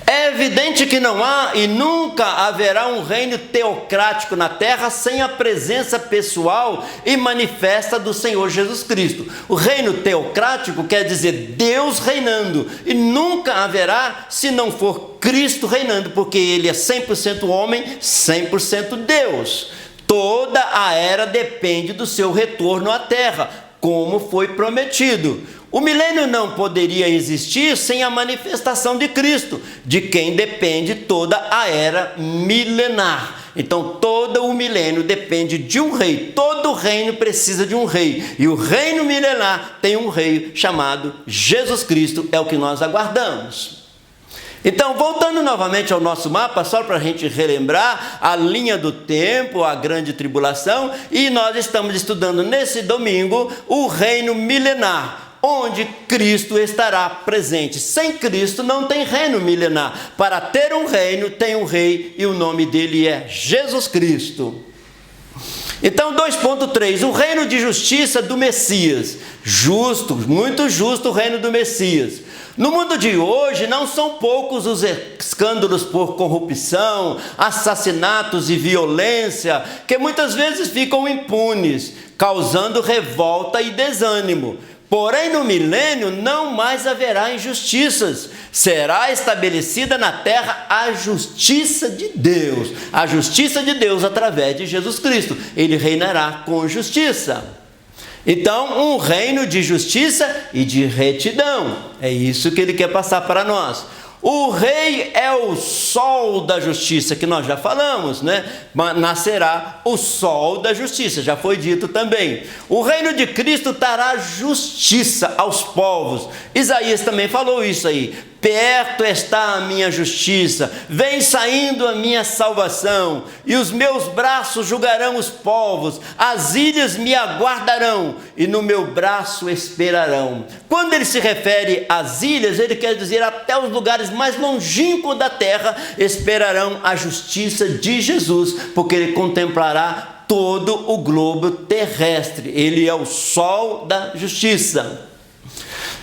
É evidente que não há e nunca haverá um reino teocrático na terra sem a presença pessoal e manifesta do Senhor Jesus Cristo. O reino teocrático quer dizer Deus reinando, e nunca haverá se não for Cristo reinando, porque ele é 100% homem, 100% Deus. Toda a era depende do seu retorno à terra, como foi prometido. O milênio não poderia existir sem a manifestação de Cristo, de quem depende toda a era milenar. Então todo o milênio depende de um rei, todo reino precisa de um rei, e o reino milenar tem um rei chamado Jesus Cristo, é o que nós aguardamos. Então, voltando novamente ao nosso mapa, só para a gente relembrar a linha do tempo, a grande tribulação, e nós estamos estudando nesse domingo o reino milenar, onde Cristo estará presente. Sem Cristo não tem reino milenar. Para ter um reino, tem um rei, e o nome dele é Jesus Cristo. Então, 2.3, o reino de justiça do Messias. Justo, muito justo o reino do Messias. No mundo de hoje, não são poucos os escândalos por corrupção, assassinatos e violência, que muitas vezes ficam impunes, causando revolta e desânimo. Porém, no milênio não mais haverá injustiças. Será estabelecida na terra a justiça de Deus. A justiça de Deus através de Jesus Cristo. Ele reinará com justiça. Então, um reino de justiça e de retidão. É isso que ele quer passar para nós. O rei é o sol da justiça, que nós já falamos, né? Nascerá o sol da justiça, já foi dito também. O reino de Cristo trará justiça aos povos. Isaías também falou isso aí. Perto está a minha justiça, vem saindo a minha salvação, e os meus braços julgarão os povos, as ilhas me aguardarão, e no meu braço esperarão. Quando ele se refere às ilhas, ele quer dizer até os lugares mais longínquos da terra esperarão a justiça de Jesus, porque ele contemplará todo o globo terrestre. Ele é o sol da justiça.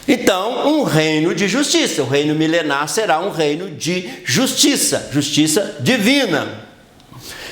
Então, um reino de justiça. O reino milenar será um reino de justiça, justiça divina.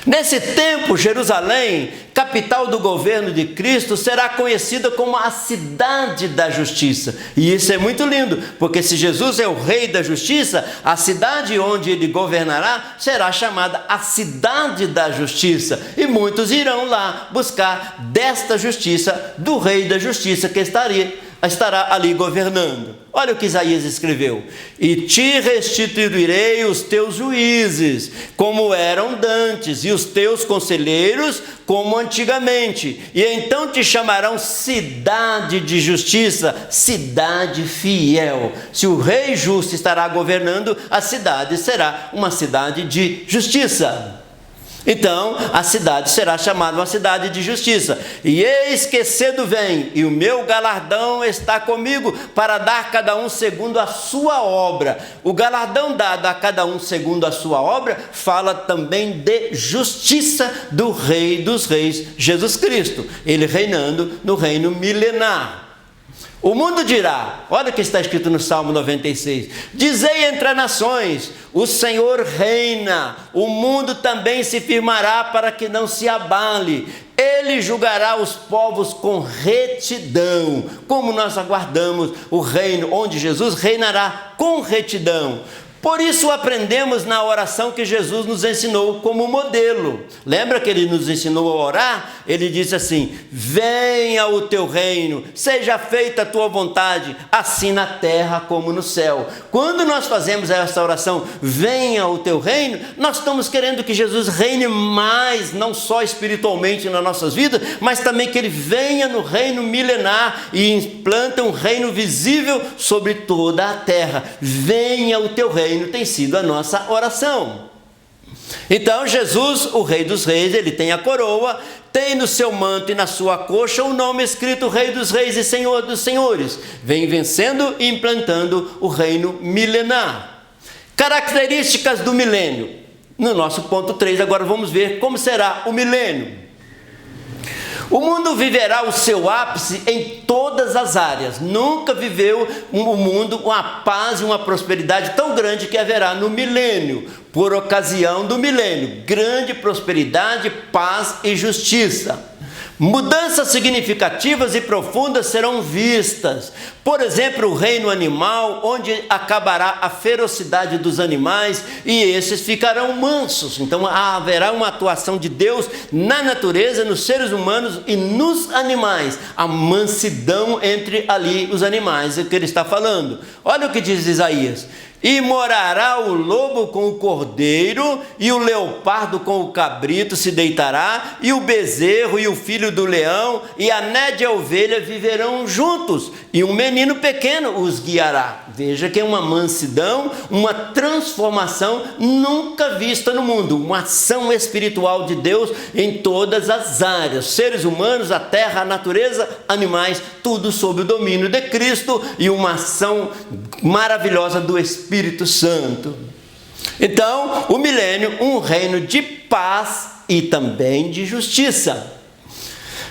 Nesse tempo, Jerusalém, capital do governo de Cristo, será conhecida como a cidade da justiça. E isso é muito lindo, porque se Jesus é o rei da justiça, a cidade onde ele governará será chamada a cidade da justiça. E muitos irão lá buscar desta justiça, do rei da justiça que estará ali governando. Olha o que Isaías escreveu: e te restituirei os teus juízes, como eram dantes, e os teus conselheiros, como antigamente. E então te chamarão cidade de justiça, cidade fiel. Se o rei justo estará governando, a cidade será uma cidade de justiça. Então, a cidade será chamada uma cidade de justiça. E eis que cedo vem, e o meu galardão está comigo, para dar cada um segundo a sua obra. O galardão dado a cada um segundo a sua obra, fala também de justiça do Rei dos Reis, Jesus Cristo. Ele reinando no reino milenar. O mundo dirá, olha o que está escrito no Salmo 96, dizei entre as nações, o Senhor reina, o mundo também se firmará para que não se abale, ele julgará os povos com retidão, como nós aguardamos o reino, onde Jesus reinará com retidão. Por isso aprendemos na oração que Jesus nos ensinou como modelo. Lembra que ele nos ensinou a orar? Ele disse assim: venha o teu reino, seja feita a tua vontade, assim na terra como no céu. Quando nós fazemos essa oração, venha o teu reino, nós estamos querendo que Jesus reine mais, não só espiritualmente nas nossas vidas, mas também que ele venha no reino milenar e implante um reino visível sobre toda a terra. Venha o teu reino. Tem sido a nossa oração. Então Jesus, o Rei dos Reis, ele tem a coroa, tem no seu manto e na sua coxa o nome escrito Rei dos Reis e Senhor dos Senhores. Vem vencendo e implantando o reino milenar. Características do milênio. No nosso ponto 3, agora vamos ver como será o milênio. O mundo viverá o seu ápice em todas as áreas. Nunca viveu o mundo uma paz e uma prosperidade tão grande que haverá no milênio, por ocasião do milênio. Grande prosperidade, paz e justiça. Mudanças significativas e profundas serão vistas. Por exemplo, o reino animal, onde acabará a ferocidade dos animais e esses ficarão mansos. Então haverá uma atuação de Deus na natureza, nos seres humanos e nos animais. A mansidão entre ali os animais, é o que ele está falando. Olha o que diz Isaías: e morará o lobo com o cordeiro, e o leopardo com o cabrito se deitará, e o bezerro e o filho do leão, e a nédia ovelha viverão juntos, e um menino pequeno os guiará. Veja que é uma mansidão, uma transformação nunca vista no mundo, uma ação espiritual de Deus em todas as áreas, seres humanos, a terra, a natureza, animais, tudo sob o domínio de Cristo, e uma ação maravilhosa do Espírito Santo. Então, o milênio, um reino de paz e também de justiça.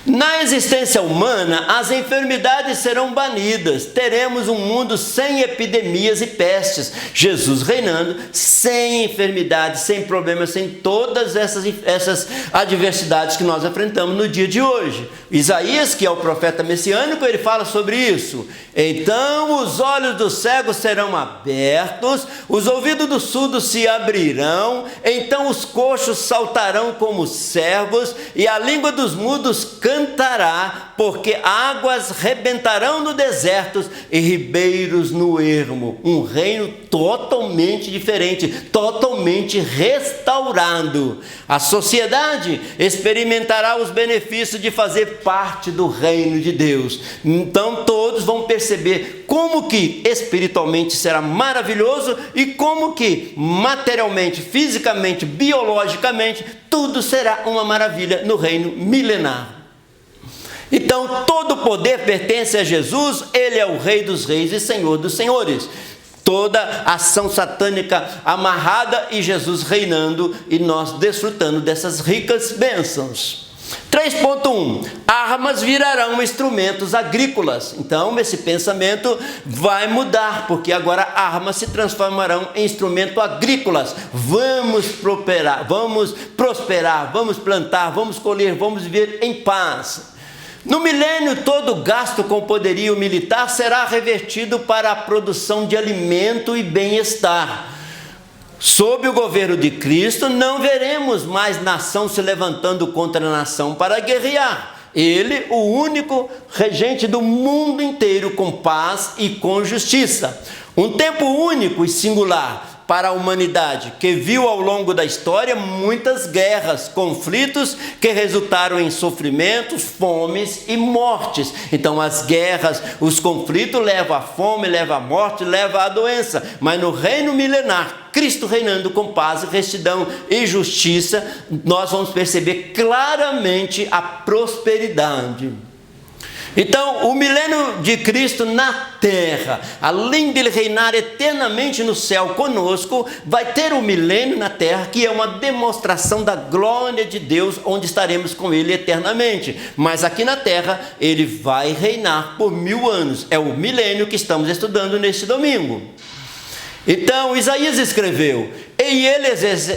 Na existência humana, as enfermidades serão banidas, teremos um mundo sem epidemias e pestes, Jesus reinando, sem enfermidades, sem problemas, sem todas essas adversidades que nós enfrentamos no dia de hoje. Isaías, que é o profeta messiânico, ele fala sobre isso. Então os olhos dos cegos serão abertos, os ouvidos dos surdos se abrirão, então os coxos saltarão como servos, e a língua dos mudos cantará, porque águas rebentarão no deserto e ribeiros no ermo. Um reino totalmente diferente, totalmente restaurado. A sociedade experimentará os benefícios de fazer parte do reino de Deus. Então todos vão perceber como que espiritualmente será maravilhoso e como que materialmente, fisicamente, biologicamente, tudo será uma maravilha no reino milenar. Então todo o poder pertence a Jesus, ele é o Rei dos Reis e Senhor dos Senhores. Toda ação satânica amarrada e Jesus reinando e nós desfrutando dessas ricas bênçãos. 3.1. Armas virarão instrumentos agrícolas. Então, esse pensamento vai mudar, porque agora armas se transformarão em instrumentos agrícolas. Vamos prosperar, vamos plantar, vamos colher, vamos viver em paz. No milênio, todo gasto com poderio militar será revertido para a produção de alimento e bem-estar. Sob o governo de Cristo, não veremos mais nação se levantando contra a nação para guerrear. Ele, o único regente do mundo inteiro, com paz e com justiça. Um tempo único e singular para a humanidade, que viu ao longo da história muitas guerras, conflitos que resultaram em sofrimentos, fomes e mortes. Então as guerras, os conflitos levam à fome, levam à morte, levam à doença. Mas no reino milenar, Cristo reinando com paz, retidão e justiça, nós vamos perceber claramente a prosperidade. Então, o milênio de Cristo na terra, além dele reinar eternamente no céu conosco, vai ter um milênio na terra que é uma demonstração da glória de Deus, onde estaremos com ele eternamente. Mas aqui na terra, ele vai reinar por 1000 anos. É o milênio que estamos estudando neste domingo. Então, Isaías escreveu: e ele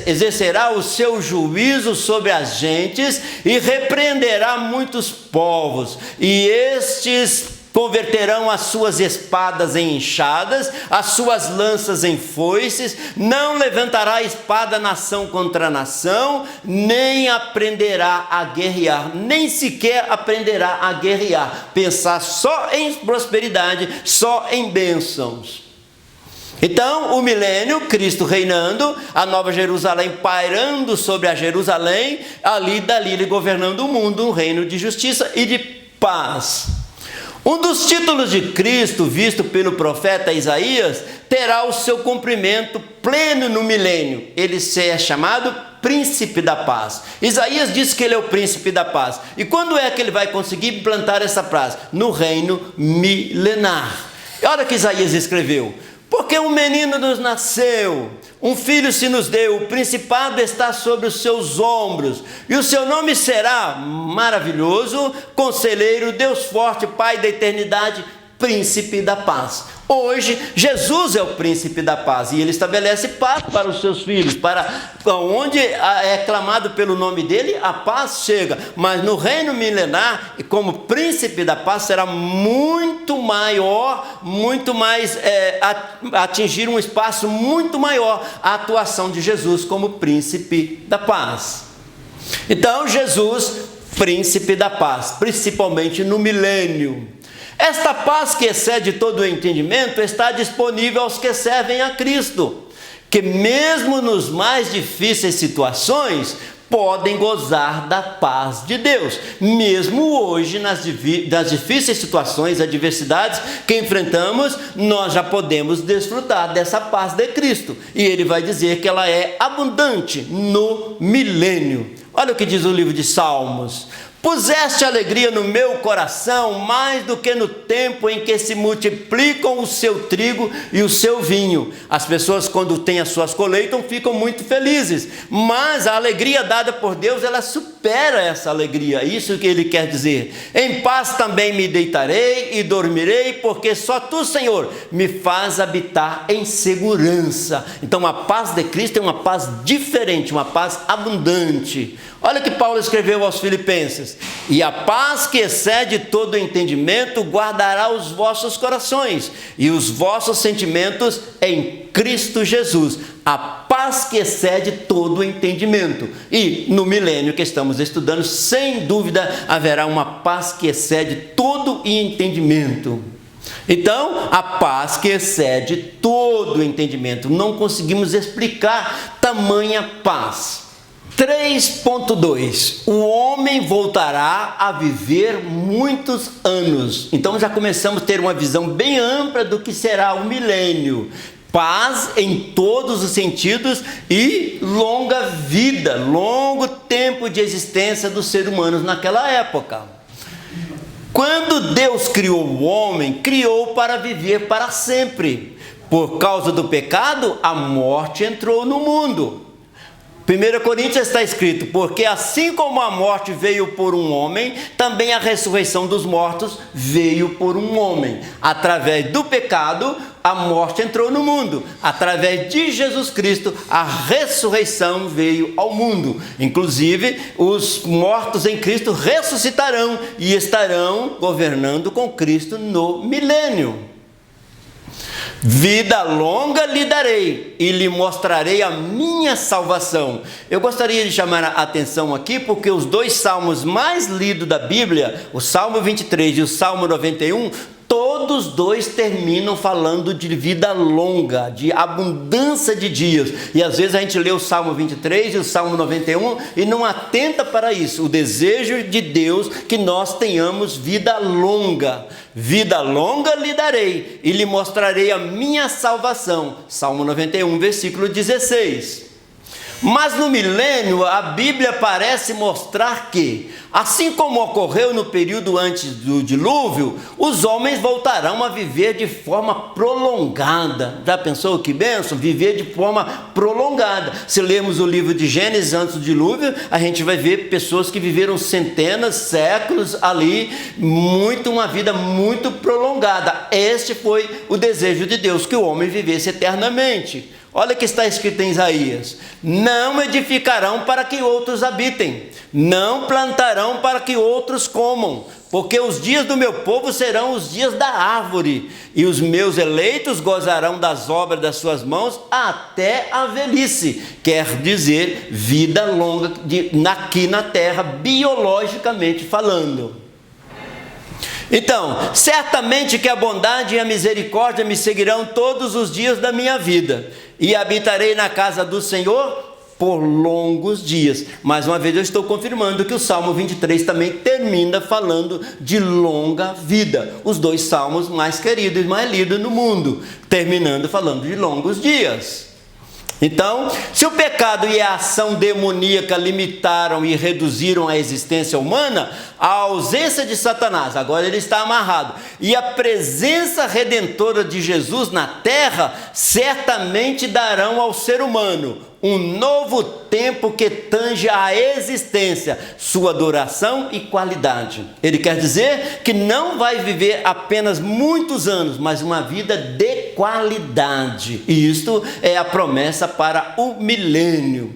exercerá o seu juízo sobre as gentes e repreenderá muitos povos, e estes converterão as suas espadas em enxadas, as suas lanças em foices. Não levantará espada nação contra nação, nem aprenderá a guerrear, nem sequer aprenderá a guerrear. Pensar só em prosperidade, só em bênçãos. Então, o milênio, Cristo reinando, a Nova Jerusalém pairando sobre a Jerusalém, dali ele governando o mundo, um reino de justiça e de paz. Um dos títulos de Cristo, visto pelo profeta Isaías, terá o seu cumprimento pleno no milênio. Ele é chamado Príncipe da Paz. Isaías diz que ele é o Príncipe da Paz. E quando é que ele vai conseguir implantar essa paz? No reino milenar. E olha o que Isaías escreveu: porque um menino nos nasceu, um filho se nos deu, o principado está sobre os seus ombros, e o seu nome será Maravilhoso, Conselheiro, Deus Forte, Pai da Eternidade, Príncipe da Paz. Hoje, Jesus é o Príncipe da Paz, e ele estabelece paz para os seus filhos, para onde é clamado pelo nome dele, a paz chega. Mas no reino milenar, como Príncipe da Paz, será muito maior, muito mais, atingir um espaço muito maior, a atuação de Jesus como Príncipe da Paz. Então, Jesus, Príncipe da Paz, principalmente no milênio. Esta paz que excede todo o entendimento está disponível aos que servem a Cristo, que mesmo nos mais difíceis situações, podem gozar da paz de Deus. Mesmo hoje, nas difíceis situações, adversidades que enfrentamos, nós já podemos desfrutar dessa paz de Cristo. E ele vai dizer que ela é abundante no milênio. Olha o que diz o livro de Salmos: puseste alegria no meu coração, mais do que no tempo em que se multiplicam o seu trigo e o seu vinho. As pessoas, quando têm as suas colheitas, ficam muito felizes, mas a alegria dada por Deus, ela supera essa alegria. Isso que ele quer dizer: em paz também me deitarei e dormirei, porque só tu, Senhor, me faz habitar em segurança. Então a paz de Cristo é uma paz diferente, uma paz abundante. Olha o que Paulo escreveu aos Filipenses: e a paz que excede todo o entendimento guardará os vossos corações e os vossos sentimentos em Cristo Jesus. A paz que excede todo o entendimento. E no milênio que estamos estudando, sem dúvida haverá uma paz que excede todo o entendimento. Então, a paz que excede todo o entendimento. Não conseguimos explicar tamanha paz. 3.2. O homem voltará a viver muitos anos. Então já começamos a ter uma visão bem ampla do que será o milênio. Paz em todos os sentidos e longa vida, longo tempo de existência dos seres humanos naquela época. Quando Deus criou o homem, criou para viver para sempre. Por causa do pecado, a morte entrou no mundo. 1 Coríntios está escrito: porque assim como a morte veio por um homem, também a ressurreição dos mortos veio por um homem. Através do pecado, a morte entrou no mundo. Através de Jesus Cristo, a ressurreição veio ao mundo. Inclusive, os mortos em Cristo ressuscitarão e estarão governando com Cristo no milênio. Vida longa lhe darei e lhe mostrarei a minha salvação. Eu gostaria de chamar a atenção aqui porque os dois salmos mais lidos da Bíblia, o Salmo 23 e o Salmo 91, todos dois terminam falando de vida longa, de abundância de dias. E às vezes a gente lê o Salmo 23 e o Salmo 91 e não atenta para isso. O desejo de Deus que nós tenhamos vida longa. Vida longa lhe darei e lhe mostrarei a minha salvação. Salmo 91, versículo 16. Mas no milênio, a Bíblia parece mostrar que, assim como ocorreu no período antes do dilúvio, os homens voltarão a viver de forma prolongada. Já pensou que bênção? Viver de forma prolongada. Se lermos o livro de Gênesis antes do dilúvio, a gente vai ver pessoas que viveram centenas, séculos ali, uma vida muito prolongada. Este foi o desejo de Deus, que o homem vivesse eternamente. Olha o que está escrito em Isaías: não edificarão para que outros habitem, não plantarão para que outros comam, porque os dias do meu povo serão os dias da árvore, e os meus eleitos gozarão das obras das suas mãos até a velhice. Quer dizer, vida longa aqui na terra, biologicamente falando. Então, certamente que a bondade e a misericórdia me seguirão todos os dias da minha vida, e habitarei na casa do Senhor por longos dias. Mais uma vez eu estou confirmando que o Salmo 23 também termina falando de longa vida. Os dois salmos mais queridos e mais lidos no mundo, terminando falando de longos dias. Então, se o pecado e a ação demoníaca limitaram e reduziram a existência humana, a ausência de Satanás, agora ele está amarrado, e a presença redentora de Jesus na terra, certamente darão ao ser humano um novo tempo que tange a existência, sua duração e qualidade. Ele quer dizer que não vai viver apenas muitos anos, mas uma vida de qualidade. E isto é a promessa para o milênio.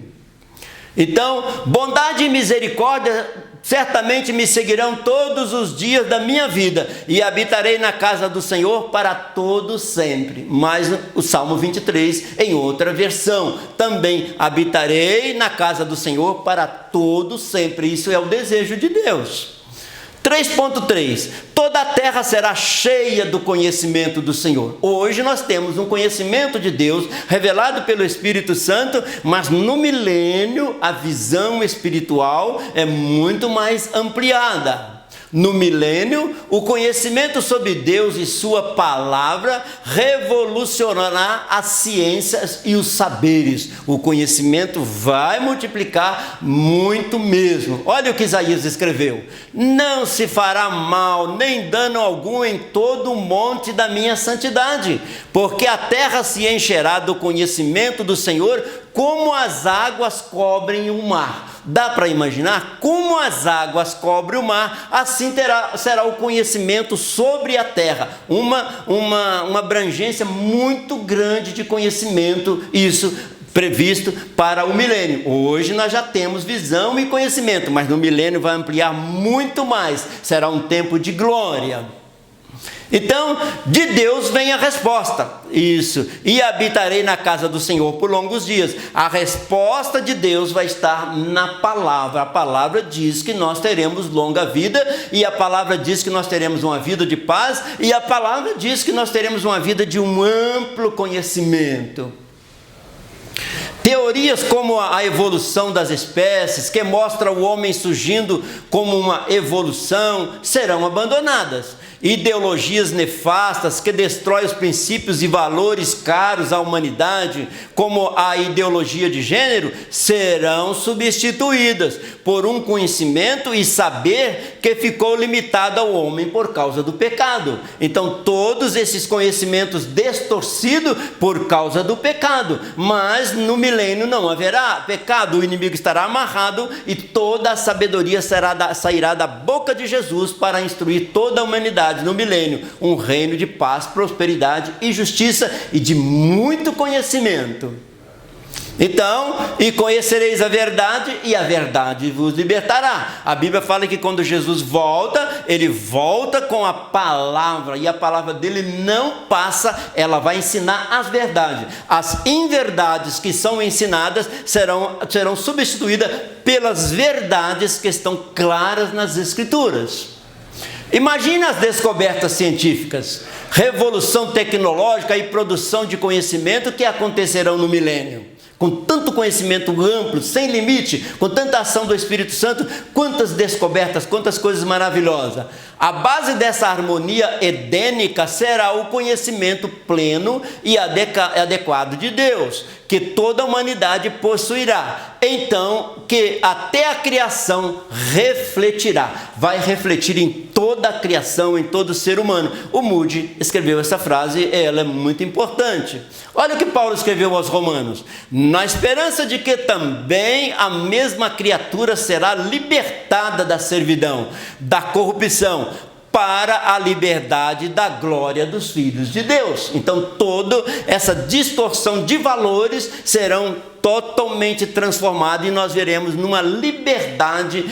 Então, bondade e misericórdia certamente me seguirão todos os dias da minha vida, e habitarei na casa do Senhor para todo sempre. Mas o Salmo 23, em outra versão, também habitarei na casa do Senhor para todo sempre. Isso é o desejo de Deus. 3.3. Toda a terra será cheia do conhecimento do Senhor. Hoje nós temos um conhecimento de Deus revelado pelo Espírito Santo, mas no milênio a visão espiritual é muito mais ampliada. No milênio, o conhecimento sobre Deus e sua palavra revolucionará as ciências e os saberes. O conhecimento vai multiplicar muito mesmo. Olha o que Isaías escreveu: não se fará mal nem dano algum em todo o monte da minha santidade, porque a terra se encherá do conhecimento do Senhor, como as águas cobrem o mar. Dá para imaginar? Como as águas cobrem o mar, assim será o conhecimento sobre a terra. Uma abrangência muito grande de conhecimento, isso previsto para o milênio. Hoje nós já temos visão e conhecimento, mas no milênio vai ampliar muito mais. Será um tempo de glória. Então, de Deus vem a resposta, isso, e habitarei na casa do Senhor por longos dias. A resposta de Deus vai estar na palavra. A palavra diz que nós teremos longa vida, e a palavra diz que nós teremos uma vida de paz, e a palavra diz que nós teremos uma vida de um amplo conhecimento. Teorias como a evolução das espécies, que mostra o homem surgindo como uma evolução, serão abandonadas. ideologias nefastas que destroem os princípios e valores caros à humanidade, como a ideologia de gênero, serão substituídas por um conhecimento e saber que ficou limitado ao homem por causa do pecado. Então, todos esses conhecimentos distorcidos por causa do pecado, mas no milênio não haverá pecado, o inimigo estará amarrado e toda a sabedoria sairá da boca de Jesus para instruir toda a humanidade no milênio, um reino de paz, prosperidade e justiça e de muito conhecimento. Então, e conhecereis a verdade, e a verdade vos libertará. A Bíblia fala que quando Jesus volta, ele volta com a palavra, e a palavra dele não passa, ela vai ensinar as verdades. As inverdades que são ensinadas serão substituídas pelas verdades que estão claras nas Escrituras. Imagine as descobertas científicas, revolução tecnológica e produção de conhecimento que acontecerão no milênio. Com tanto conhecimento amplo, sem limite, com tanta ação do Espírito Santo, quantas descobertas, quantas coisas maravilhosas. A base dessa harmonia edênica será o conhecimento pleno e adequado de Deus, que toda a humanidade possuirá. Então, que até a criação refletirá, vai refletir em toda a criação, em todo ser humano. O Moody escreveu essa frase e ela é muito importante. Olha o que Paulo escreveu aos Romanos: na esperança de que também a mesma criatura será libertada da servidão, da corrupção, para a liberdade da glória dos filhos de Deus. Então toda essa distorção de valores serão totalmente transformados e nós veremos numa liberdade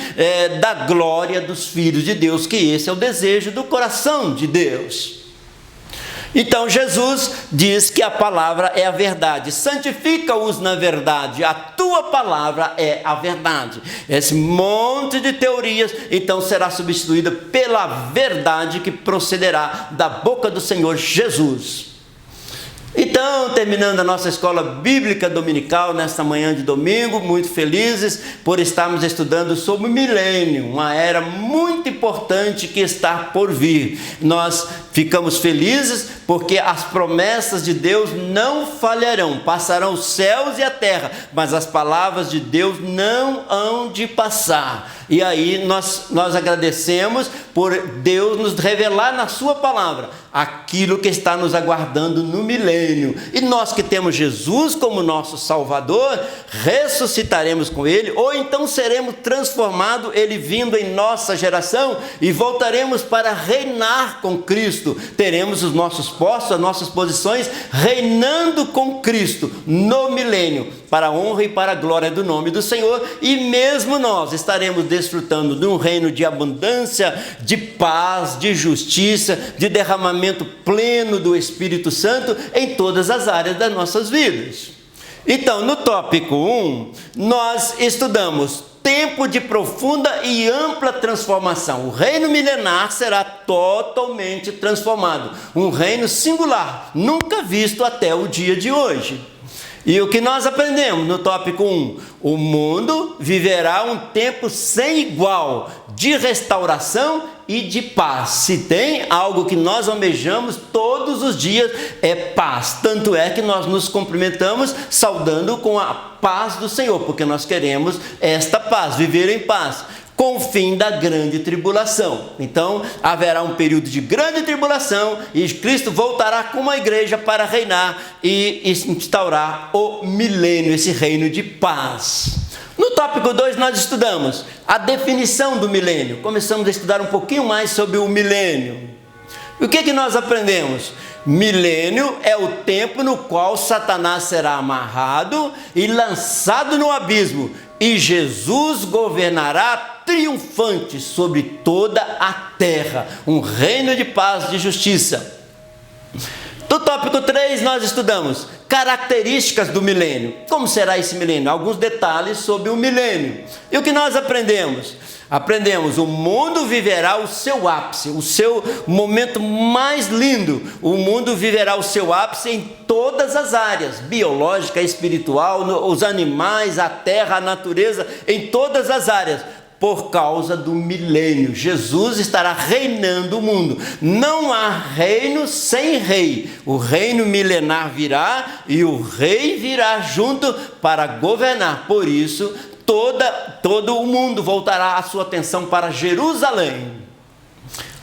da glória dos filhos de Deus, que esse é o desejo do coração de Deus. Então Jesus diz que a palavra é a verdade, santifica-os na verdade, a tua palavra é a verdade. Esse monte de teorias então será substituída pela verdade que procederá da boca do Senhor Jesus. Então, terminando a nossa escola bíblica dominical nesta manhã de domingo, muito felizes por estarmos estudando sobre o milênio, uma era muito importante que está por vir. Nós ficamos felizes porque as promessas de Deus não falharão, passarão os céus e a terra, mas as palavras de Deus não hão de passar. E aí nós agradecemos por Deus nos revelar na sua palavra aquilo que está nos aguardando no milênio. E nós que temos Jesus como nosso Salvador, ressuscitaremos com Ele, ou então seremos transformados, Ele vindo em nossa geração, e voltaremos para reinar com Cristo. Teremos os nossos postos, as nossas posições, reinando com Cristo no milênio, para a honra e para a glória do nome do Senhor. E mesmo nós estaremos desfrutando de um reino de abundância, de paz, de justiça, de derramamento pleno do Espírito Santo em todas as áreas das nossas vidas. Então, no tópico 1, nós estudamos tempo de profunda e ampla transformação. O reino milenar será totalmente transformado, um reino singular, nunca visto até o dia de hoje. E o que nós aprendemos no tópico 1? O mundo viverá um tempo sem igual de restauração e de paz. Se tem algo que nós almejamos todos os dias, é paz. Tanto é que nós nos cumprimentamos saudando com a paz do Senhor, porque nós queremos esta paz, viver em paz, com o fim da grande tribulação. Então haverá um período de grande tribulação e Cristo voltará com uma igreja para reinar e instaurar o milênio, esse reino de paz. No tópico 2 nós estudamos a definição do milênio. Começamos a estudar um pouquinho mais sobre o milênio. E o que nós aprendemos? Milênio é o tempo no qual Satanás será amarrado e lançado no abismo, e Jesus governará triunfante sobre toda a terra, um reino de paz e de justiça. No tópico 3 nós estudamos características do milênio. Como será esse milênio? Alguns detalhes sobre o milênio. E o que nós aprendemos? Aprendemos, o mundo viverá o seu ápice, o seu momento mais lindo. O mundo viverá o seu ápice em todas as áreas, biológica, espiritual, os animais, a terra, a natureza, em todas as áreas. por causa do milênio. Jesus estará reinando o mundo. Não há reino sem rei. O reino milenar virá e o rei virá junto para governar. Por isso, todo o mundo voltará a sua atenção para Jerusalém.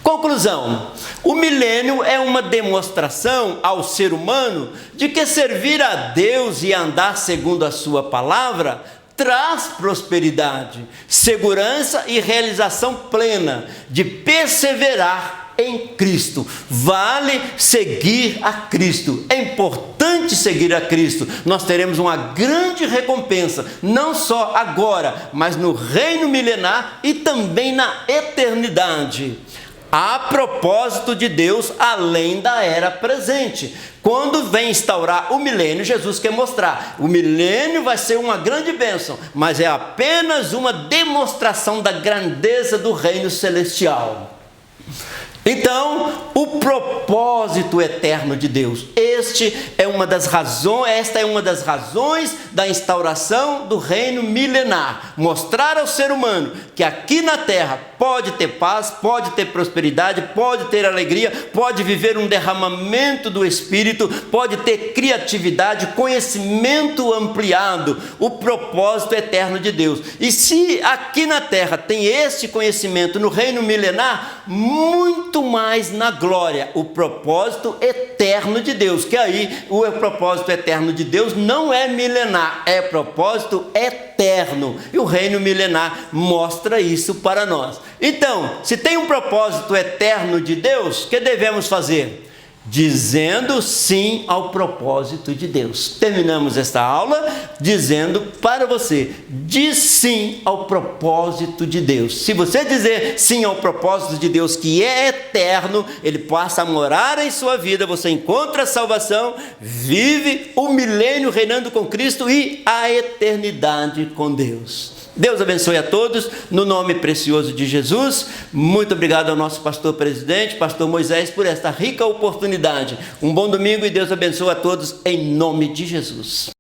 Conclusão: o milênio é uma demonstração ao ser humano de que servir a Deus e andar segundo a sua palavra traz prosperidade, segurança e realização plena, de perseverar em Cristo. Vale seguir a Cristo. É importante seguir a Cristo. Nós teremos uma grande recompensa, não só agora, mas no reino milenar e também na eternidade. Há propósito de Deus além da era presente. Quando vem instaurar o milênio, Jesus quer mostrar: o milênio vai ser uma grande bênção, mas é apenas uma demonstração da grandeza do reino celestial. Então, o propósito eterno de Deus, esta é uma das razões da instauração do reino milenar. Mostrar ao ser humano que aqui na terra pode ter paz, pode ter prosperidade, pode ter alegria, pode viver um derramamento do Espírito, pode ter criatividade, conhecimento ampliado, o propósito eterno de Deus. E se aqui na terra tem este conhecimento, no reino milenar, muito mais na glória, o propósito eterno de Deus, que aí o propósito eterno de Deus não é milenar, é propósito eterno, e o reino milenar mostra isso para nós. Então, se tem um propósito eterno de Deus, o que devemos fazer? Dizendo sim ao propósito de Deus. Terminamos esta aula dizendo para você: diz sim ao propósito de Deus. Se você dizer sim ao propósito de Deus, que é eterno, ele passa a morar em sua vida, você encontra a salvação, vive o milênio reinando com Cristo e a eternidade com Deus. Deus abençoe a todos, no nome precioso de Jesus. Muito obrigado ao nosso pastor presidente, pastor Moisés, por esta rica oportunidade. Um bom domingo e Deus abençoe a todos em nome de Jesus.